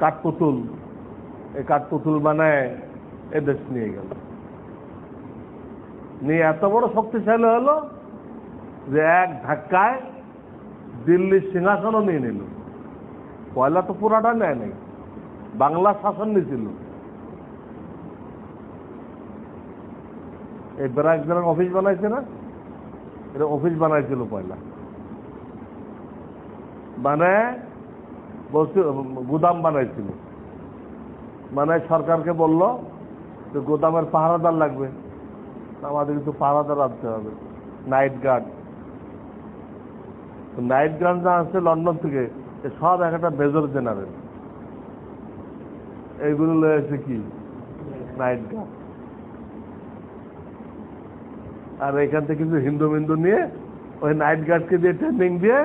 কাঠপুতুল, এই কাঠপুতুল বানায় এদেশ নিয়ে গেল। নিয়ে এত বড় শক্তিশালী হলো যে এক ধাক্কায় দিল্লির সিংহাসনও নিয়ে নিল। পয়লা তো পুরাটা নেয় নাই, বাংলা শাসন নিয়েছিল। এই ব্যারাক অফিস বানাইছে না, এটা অফিস বানাইছিল পয়লা। মানে গুদাম বানাইছিল, মানে সরকারকে বলল যে গোদামের পাহারাদার লাগবে, আমাদের কিছু পাহারাদার আনতে হবে, নাইট গার্ড। নাইট গার্ড যা আসছে লন্ডন থেকে, সব একটা মেজর জেনারেল, এইগুলো লয়েছে কি নাইট গার্ড। আর এখান থেকে কিছু হিন্দু মিন্দু নিয়ে ওই নাইট গার্ডকে দিয়ে ট্রেনিং দিয়ে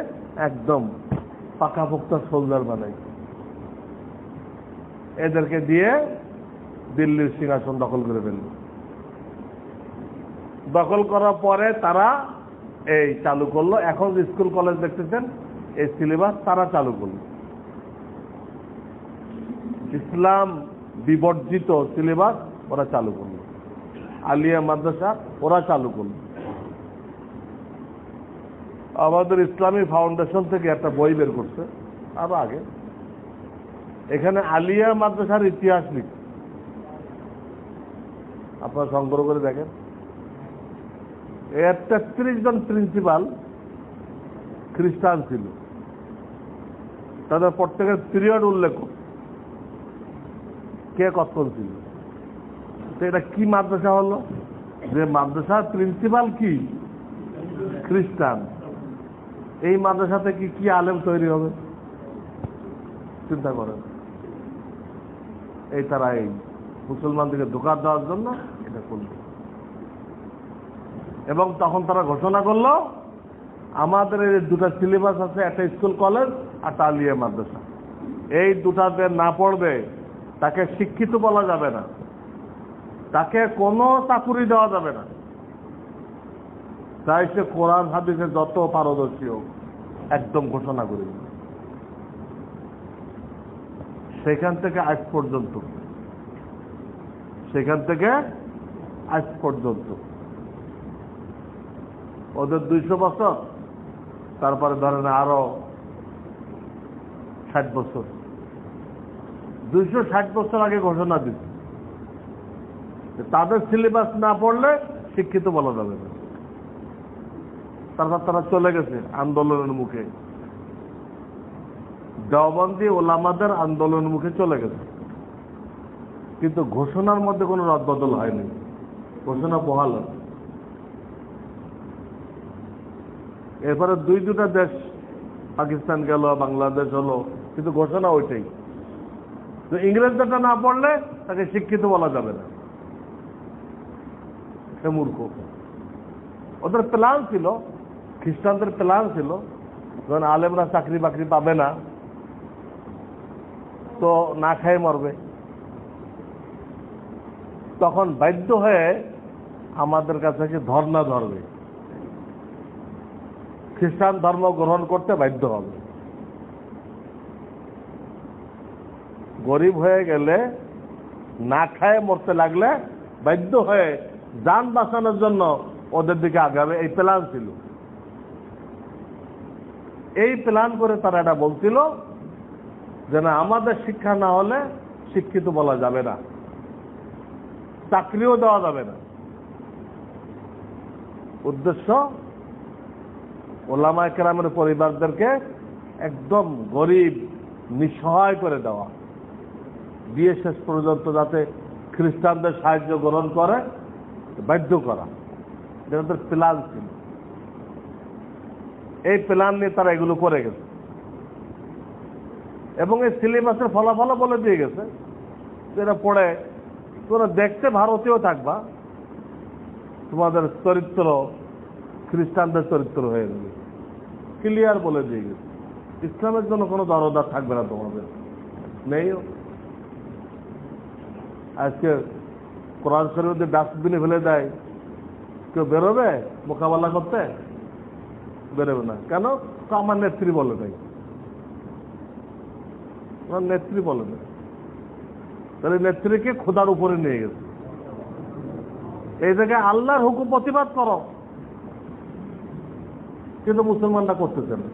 একদম পাকাপোক্ত সোলজার বানাই, এদেরকে দিয়ে দিল্লির সিংহাসন দখল করে ফেলল। দখল করার পরে তারা এই চালু করলো, এখন স্কুল কলেজ দেখতেছেন এই সিলেবাস তারা চালু করলো। ইসলাম বিবর্জিত সিলেবাস ওরা চালু করলো, আলিয়া মাদ্রাসা ওরা চালু করলো। আমাদের ইসলামী ফাউন্ডেশন থেকে একটা বই বের করছে আরো আগে, এখানে আলিয়া মাদ্রাসার ইতিহাস লিখছে, আপনারা সংগ্রহ করে দেখেন। এর ৩৩ জন প্রিন্সিপাল খ্রিস্টান ছিল, তাদের প্রত্যেকের পিরিয়ড উল্লেখ কে কতক্ষণ ছিল। তো এটা কি মাদ্রাসা হলো যে মাদ্রাসার প্রিন্সিপাল কি খ্রিস্টান? এই মাদ্রাসা থেকে কি আলেম তৈরি হবে চিন্তা করেন। এই তারা এই মুসলমানদেরকে ধোঁকা দেওয়ার জন্য এটা করল। এবং তখন তারা ঘোষণা করলো আমাদের এই দুটা সিলেবাস আছে, একটা স্কুল কলেজ আর আলিয়া মাদ্রাসা, এই দুটাতে না পড়বে তাকে শিক্ষিত বলা যাবে না, তাকে কোনো চাকুরি দেওয়া যাবে না, তাই সে কোরআন হাদিসে যত পারদর্শী হোক, একদম ঘোষণা করে দিল। সেখান থেকে আজ পর্যন্ত, সেখান থেকে আজ পর্যন্ত ওদের 200 বছর, তারপরে ধরেন আরো 60 বছর, 260 বছর আগে ঘোষণা দিচ্ছে তাদের সিলেবাস না পড়লে শিক্ষিত বলা যাবে না। তারপর তারা চলে গেছে আন্দোলনের মুখে, দেওবন্দি ওলামাদের আন্দোলনের মুখে চলে গেছে, কিন্তু ঘোষণার মধ্যে কোনো রদবদল হয়নি, ঘোষণা বহাল আছে। এরপরে দুটা দেশ, পাকিস্তান গেল, বাংলাদেশ হলো, কিন্তু ঘোষণা ওইটাই। তো ইংরেজটা না পড়লে তাকে শিক্ষিত বলা যাবে না, সে মূর্খ। ওদের প্ল্যান ছিল, খ্রিস্টানদের প্ল্যান ছিল, যখন আলেমরা চাকরি বাকরি পাবে না তো না খেয়ে মরবে, তখন বাধ্য হয়ে আমাদের কাছে এসে ধর্ণা ধরবে, খ্রিস্টান ধর্ম গ্রহণ করতে বাধ্য হবে। গরিব হয়ে গেলে, না খায় মরতে লাগলে বাধ্য হয়ে যান বাঁচানোর জন্য ওদের দিকে আগাবে, এই প্ল্যান ছিল। এই প্ল্যান করে তারা এটা বলছিল যে না, আমাদের শিক্ষা না হলে শিক্ষিত বলা যাবে না, চাকরিও দেওয়া যাবে না। উদ্দেশ্য ওলামায়ে কেরামের পরিবারদেরকে একদম গরিব নিঃসহায় করে দেওয়া, বিয়ে শেষ পর্যন্ত যাতে খ্রিস্টানদের সাহায্য গ্রহণ করে বাধ্য করা, এটা তাদের প্ল্যান ছিল। এই প্ল্যান নিয়ে তারা এগুলো করে গেছে এবং এই সিলেবাসের ফলাফলও বলে দিয়ে গেছে, যেটা পড়ে তোমরা দেখতে ভারতীয় থাকবা, তোমাদের চরিত্র খ্রিস্টানদের চরিত্র হয়ে যাবে, ক্লিয়ার বলে দিয়ে গেছে। ইসলামের জন্য কোনো দরদার থাকবে না তোমাদের, নেইও। আজকে কোরআন শরীফ যদি ডাস্টবিনে ফেলে দেয়, কেউ বেরোবে মোকাবেলা করতে? বেরোবে না। কেন? আমার নেত্রী বলে নাই, আমার নেত্রী বলে নাই। তাহলে নেত্রীকে খোদার উপরে নিয়ে গেছে। এই জায়গায় আল্লাহর হুকুম প্রতিবাদ করো, কিন্তু মুসলমানরা করতেছে না।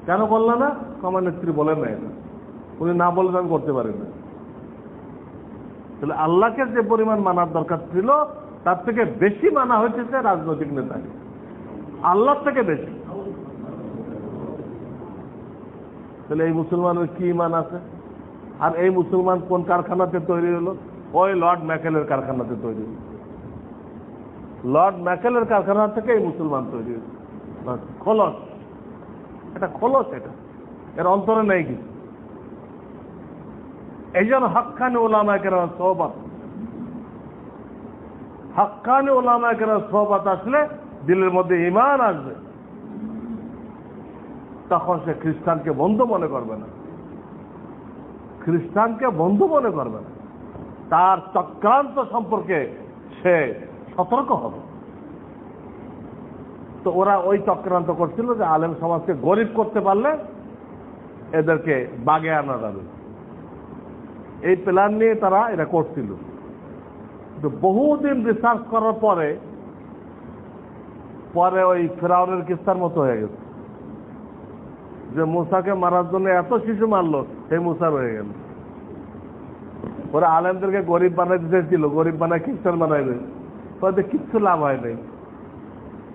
কেন করল না? আমার নেত্রী বলেন না, এটা উনি না বলে আমি করতে পারি না। তাহলে আল্লাহকে যে পরিমাণ মানার দরকার ছিল তার থেকে বেশি মানা হয়েছে রাজনৈতিক নেতাকে, আল্লাহর থেকে বেশি। তাহলে এই মুসলমানের কি ইমান আছে? আর এই মুসলমান কোন কারখানাতে তৈরি হলো? ওই লর্ড ম্যাকেলের কারখানাতে তৈরি হলো। লর্ড ম্যাকেলের কারখানা থেকে এই মুসলমান তৈরি হয়েছে। খোলস, এটা খোলস, এটা এর অন্তরে নেই কিছু। এই জন্য হক্কানি ওলামায়ে কেরামের সোহবত, হক্কানি ওলামায়ে কেরামের সোহবত আসলে দিলের মধ্যে ঈমান আসবে, তখন সে খ্রিস্টানকে বন্ধু মনে করবে না, খ্রিস্টানকে বন্ধু মনে করবে না, তার চক্রান্ত সম্পর্কে সে সতর্ক হবে। তো ওরা ওই চক্রান্ত করছিল যে আলেম সমাজকে গরিব করতে পারলে এদেরকে বাগে আনা যাবে, এই প্ল্যান নিয়ে তারা এটা করছিল। কিন্তু বহুদিন রিসার্চ করার পরে পরে ওই ফেরাউনের কিস্সার মতো হয়ে গেছে, যে মুসাকে মারার জন্য এত শিশু মারলো, সেই মুসা রয়ে গেল। ওরা আলেমদেরকে গরিব বানাই দিতেছিল, গরিব বানায় খ্রিস্টান বানাইবে, তাদের কিচ্ছু লাভ হয় নাই।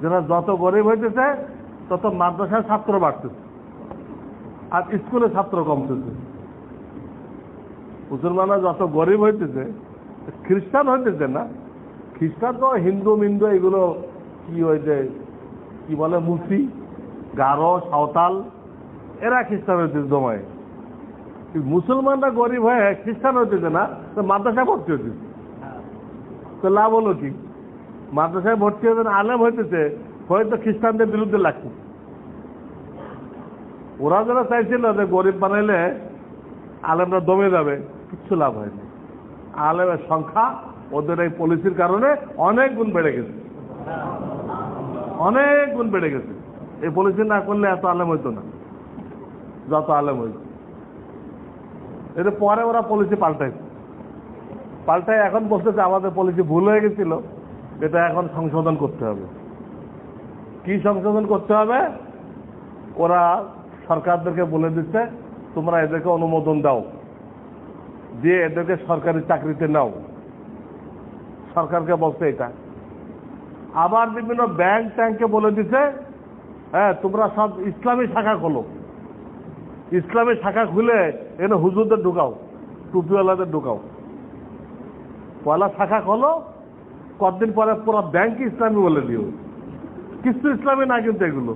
যারা যত গরিব হইতেছে তত মাদ্রাসায় ছাত্র বাড়তেছে আর স্কুলে ছাত্র কমতেছে। মুসলমানরা যত গরিব হইতেছে, খ্রিস্টান হইতেছে না, খ্রিস্টান তো হিন্দু মিন্দু এগুলো কি হয়েছে, কি বলে, মুসি, গারো, সাঁওতাল, এরা খ্রিস্টান হইতেছে জমায়। মুসলমানরা গরিব হয়ে খ্রিস্টান হইতেছে না, তো মাদ্রাসায় ভর্তি হইতেছে, তো লাভ হলো কি? মাদ্রাসায় ভর্তি হতে আলেম হইতেছে, হয়তো খ্রিস্টানদের বিরুদ্ধে লাগছে। ওরা যারা চাইছিল যে গরিব বানাইলে আলেমরা দমে যাবে, কিচ্ছু লাভ হয়নি। আলেমের সংখ্যা ওদের এই পলিসির কারণে অনেক গুণ বেড়ে গেছে, অনেক গুণ বেড়ে গেছে। এই পলিসি না করলে এত আলেম হইতো না, যত আলেম হইত। এতে পরে ওরা পলিসি পাল্টায় এখন বলতেছে আমাদের পলিসি ভুল হয়ে গেছিল, এটা এখন সংশোধন করতে হবে। কি সংশোধন করতে হবে? ওরা সরকারদেরকে বলে দিচ্ছে তোমরা এদেরকে অনুমোদন দাও, দিয়ে এদেরকে সরকারি চাকরিতে নাও। সরকারকে বলছে এটা। আবার বিভিন্ন ব্যাংক ট্যাঙ্ককে বলে দিচ্ছে হ্যাঁ তোমরা সব ইসলামী শাখা খোলো, ইসলামী শাখা খুলে এনে হুজুরদের ঢুকাও, টুপিওয়ালাদের ঢুকাও। পয়লা শাখা খোলো, কতদিন পরে পুরো ব্যাংক ইসলামী বলে দিও। কিছু ইসলামী না, কিন্তু এগুলো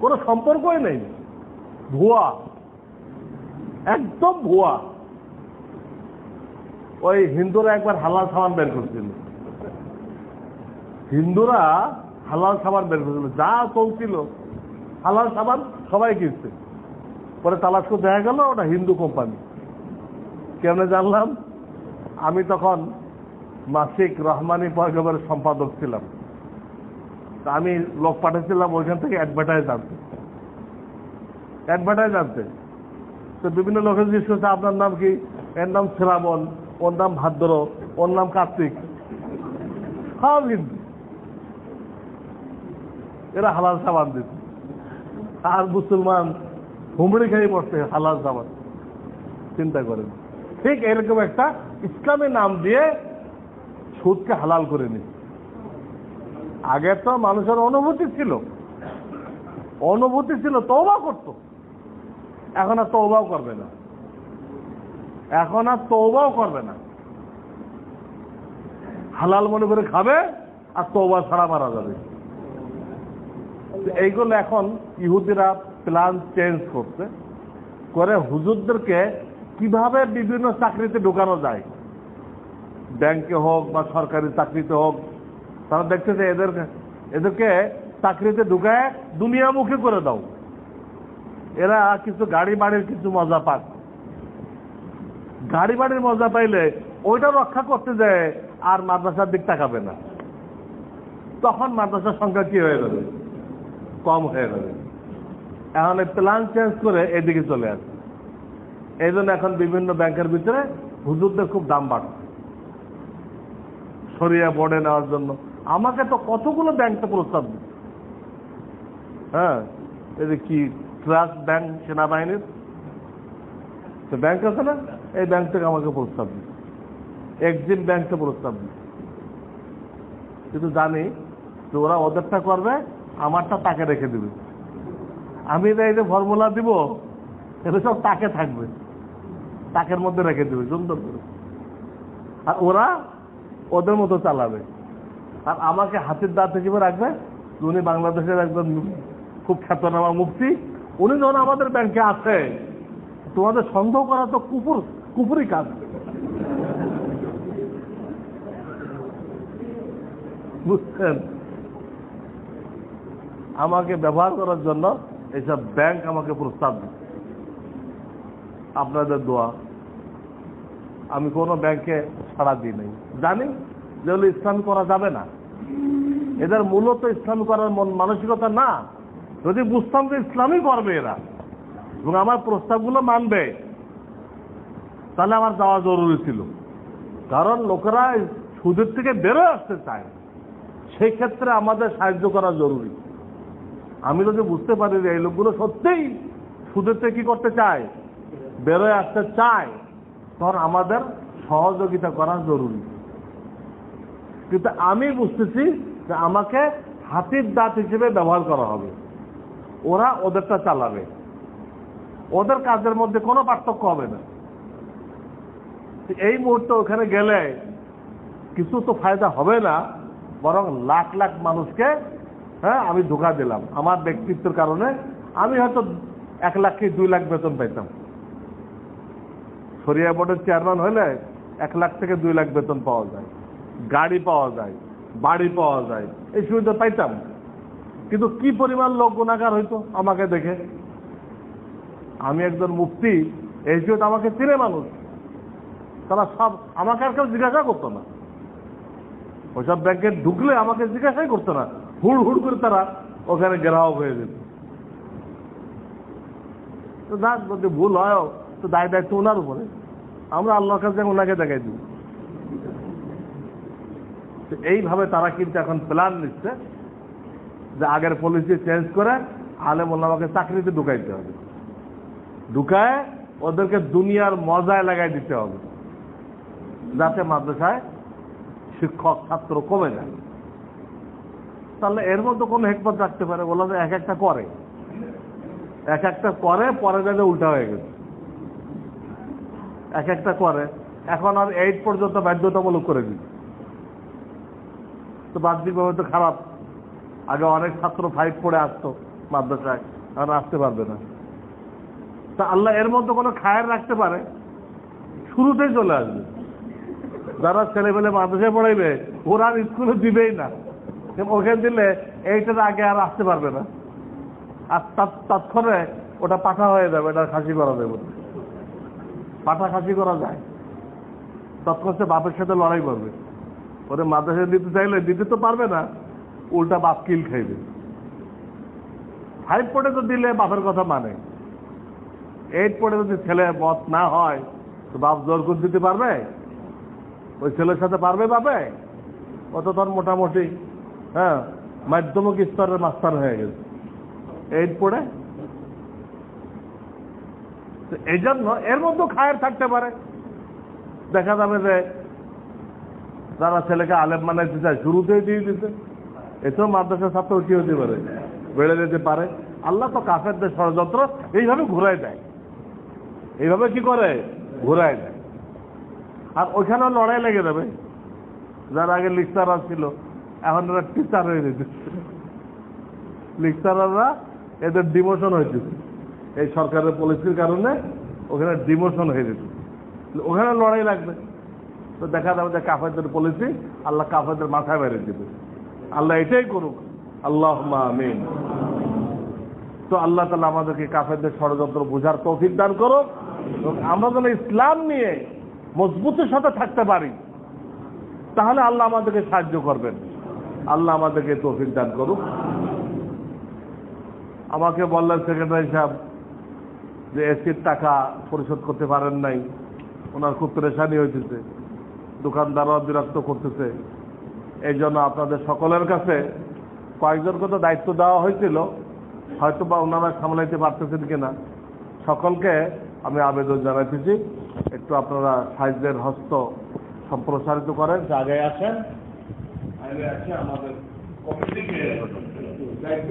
কোনো সম্পর্কই নেই, ভুয়া, একদম ভুয়া। ওই হিন্দুরা একবার হালাল সাবান বের করছিল, হিন্দুরা হালাল সাবান বের করছিল, যা চলছিল হালাল সাবান সবাই কিনছে। পরে তালাশ করে দেখা গেল ওটা হিন্দু কোম্পানি। কেমনে জানলাম? আমি তখন মাসিক রহমানি পয়গম্বরের সম্পাদক ছিলাম, তা আমি লোক পাঠিয়েছিলাম ওইখান থেকে অ্যাডভার্টাইজ আনতে। তো বিভিন্ন লোকের জিজ্ঞেস করছে আপনার নাম কি? এর নাম শ্রাবণ, ওর নাম ভাদ্র, ওর নাম কার্তিক, সব হিন্দু। এরা হালাল সাবান দিত, আর মুসলমান হুমড়ি খেয়ে পড়ছে হালাল সাবান। চিন্তা করেন, ঠিক এরকম একটা ইসলামের নাম দিয়ে সুদকে হালাল করে নি। আগে তো মানুষের অনুভূতি ছিল, তওবা করত। এখন আর তওবাও করবে না, হালাল মনে করে খাবে আর তওবা ছাড়া মারা যাবে। এইগুলো এখন ইহুদিরা প্ল্যান চেঞ্জ করছে, করে হুজুরদেরকে কিভাবে বিভিন্ন চাকরিতে ঢোকানো যায়, ব্যাংকে হোক বা সরকারি চাকরিতে হোক। তারা দেখতেছে এদেরকে চাকরিতে ঢুকায় দুনিয়ামুখী করে দাও, এরা কিছু গাড়ি বাড়ির কিছু মজা পাক। গাড়ি বাড়ির মজা পাইলে ওইটা রক্ষা করতে যায় আর মাদ্রাসার দিক তাকাবে না, তখন মাদ্রাসার সংখ্যা কি হয়ে যাবে, কম হয়ে যাবে। এখন প্ল্যান চেঞ্জ করে এদিকে চলে আসে। এই জন্য এখন বিভিন্ন ব্যাংকের ভিতরে হুজুরদের খুব দাম বাড়ছে শরিয়া বোর্ডে নেওয়ার জন্য। আমাকে তো কতগুলো ব্যাংক প্রস্তাব দিচ্ছে। হ্যাঁ, এই যে কি ট্রাস্ট ব্যাংক, সেনাবাহিনীর ব্যাংক আছে না, এই ব্যাংক থেকে আমাকে প্রস্তাব দিচ্ছে, এক্সিম ব্যাংক থেকে প্রস্তাব দিচ্ছে। কিন্তু জানি যে ওরা ওদেরটা করবে, আমারটা তাকে রেখে দিবে। আমি এই যে ফর্মুলা দিব, এটা সব তাকে থাকবে, তাকের মধ্যে রেখে দেবে সুন্দর করে, আর ওরা ওদের মতো চালাবে। আর আমাকে হাতির দাঁত হিসেবে রাখবে। উনি বাংলাদেশের একজন খুব খ্যাতনামা মুফতি, উনি যখন আমাদের ব্যাংকে আছে, তোমাদের সন্দেহ করা তো কুফুরি কাজ। বুঝছেন, আমাকে ব্যবহার করার জন্য এইসব ব্যাংক আমাকে প্রস্তাব দিচ্ছে। আপনাদের দোয়া, আমি কোনো ব্যাংকে ছাড়া দিই নাই। জানি যেগুলো ইসলামী করা যাবে না, এদের মূলত ইসলামী করার মানসিকতা না। যদি বুঝতাম যে ইসলামই করবে এরা এবং আমার প্রস্তাবগুলো মানবে, তাহলে আমার যাওয়া জরুরি ছিল। কারণ লোকেরা সুদের থেকে বেরোয় আসতে চায়, সেই ক্ষেত্রে আমাদের সাহায্য করা জরুরি। আমি যদি বুঝতে পারি যে এই লোকগুলো সত্যিই সুদের থেকে কি করতে চায়, বেরোয় আসতে চায়, তখন আমাদের সহযোগিতা করা জরুরি। কিন্তু আমি বুঝতেছি যে আমাকে হাতির দাঁত হিসেবে ব্যবহার করা হবে, ওরা ওদেরটা চালাবে, ওদের কাজের মধ্যে কোনো পার্থক্য হবে না। এই মুহূর্তে ওখানে গেলে কিছু তো ফায়দা হবে না, বরং লাখ লাখ মানুষকে আমি ধোঁকা দিলাম। আমার ব্যক্তিত্বের কারণে আমি হয়তো 1 লাখ কি 2 লাখ বেতন পাইতাম। শরিয়া বোর্ডের চেয়ারম্যান হলে 1 লাখ থেকে 2 লাখ বেতন পাওয়া যায়, গাড়ি পাওয়া যায়, বাড়ি পাওয়া যায়, এই সুবিধা পাইতাম। কিন্তু কি পরিমাণ লোক গুণাগার হইতো আমাকে দেখে। আমি একজন মুফতি, এই সুবিধা আমাকে চিনে মানুষ, তারা সব আমাকে আর কেউ জিজ্ঞাসা করতো না। ওইসব ব্যাংকে ঢুকলে আমাকে জিজ্ঞাসাই করতো না, হুড় হুড় করে তারা ওখানে গ্রাহক হয়ে যেত। তো যাক, যদি ভুল হয় তো দায় দায়িত্ব ওনার উপরে, আমরা আল্লাহর কাছে ওনাকে দেখাই দিব। এইভাবে তারা কিন্তু এখন প্ল্যান নিচ্ছে যে আগের পলিসি চেঞ্জ করে আলেম ওলামাকে চাকরিতে ঢুকাইতে হবে, ঢুকায় ওদেরকে দুনিয়ার মজায় লাগাই দিতে হবে, যাতে মাদ্রাসায় শিক্ষক ছাত্র কমে যায়। তাহলে এর মধ্যে কোনো হেকমত রাখতে পারে, বলা যে এক একটা করে পরে যাতে উল্টা হয়ে গেছে। এক একটা করে, এখন আর 8 পর্যন্ত বাধ্যতামূলক করে দিচ্ছে। তো বাহ্যিকভাবে তো খারাপ। আগে অনেক ছাত্র 5 পড়ে আসতো মাদ্রাসায়, এখন আসতে পারবে না। তা আল্লাহ এর মধ্যে কোনো খায়ের রাখতে পারে, শুরুতেই চলে আসবে। যারা ছেলেপেলে মাদ্রাসায় পড়াইবে ওরা আর স্কুলে দিবেই না, ওখানে দিলে এইটার আগে আর আসতে পারবে না। আর তৎক্ষণে ওটা পাঠা হয়ে যাবে, এটা খাসি করা যাবে, পাঠা খাসি করা যায়। তৎক্ষণ সে বাপের সাথে লড়াই করবে, ওদের মাদ্রাসায় দিতে চাইলে দিতে তো পারবে না, উল্টা বাপ কিল খাইবে। 5 পড়ে তো দিলে বাপের কথা মানে, 8 পড়ে যদি ছেলে মত না হয় তো বাপ জোর করে দিতে পারবে? ওই ছেলের সাথে পারবে বাপে? ও তো তোর মোটামুটি মাধ্যমিক স্তরের মাস্টার হয়ে গেছে 8 পড়ে। এই জন্য এর মধ্যে খায়ের থাকতে পারে। দেখা যাবে যে যারা ছেলেকে আলেম বানাইতে চায় শুরুতেই দিয়ে দিতে, এতেও মাদ্রাসার ছাত্র কি হতে পারে, বেড়ে যেতে পারে। আল্লাহ তো কাফেরদের ষড়যন্ত্র এইভাবে ঘুরাই দেয়, এইভাবে কি করে ঘুরাই দেয়। আর ওইখানেও লড়াই লেগে যাবে। যারা আগে লেকচারার ছিল এখন এরা টিচার হয়ে যেতেছে। লেকচারাররা এদের ডিমোশন হয়েছে এই সরকারের পলিসির কারণে, ওখানে ডিমোশন হয়ে যেত, ওখানে লড়াই লাগবে। তো দেখা যাবে যে কাফেরদের পলিসি আল্লাহ কাফেরদের মাথায় বেড়ে দেবে। আল্লাহ এটাই করুক, আল্লাহুম্মা আমিন। তো আল্লাহ তাআলা আমাদেরকে কাফেরদের ষড়যন্ত্র বোঝার তৌফিক দান করুক এবং আমরা যেন ইসলাম নিয়ে মজবুতের সাথে থাকতে পারি, তাহলে আল্লাহ আমাদেরকে সাহায্য করবেন। আল্লাহ আমাদেরকে তৌফিক দান করুক। আমাকে বললেন সেক্রেটারি সাহেব যে এসির টাকা পরিশোধ করতে পারেন নাই, ওনার খুব পেরেশানি হইতেছে, দোকানদারও বিরক্ত করতেছে। এই জন্য আপনাদের সকলের কাছে কয়েকজনকে তো দায়িত্ব দেওয়া হয়েছিল, হয়তো বা ওনারা সামলাইতে পারতেছেন কিনা, সকলকে আমি আবেদন জানাইতেছি একটু আপনারা সাহায্যের হস্ত সম্প্রসারিত করেন, জায়গায় আসেন, আগে আসে আমাদের কমিটিকে দায়িত্ব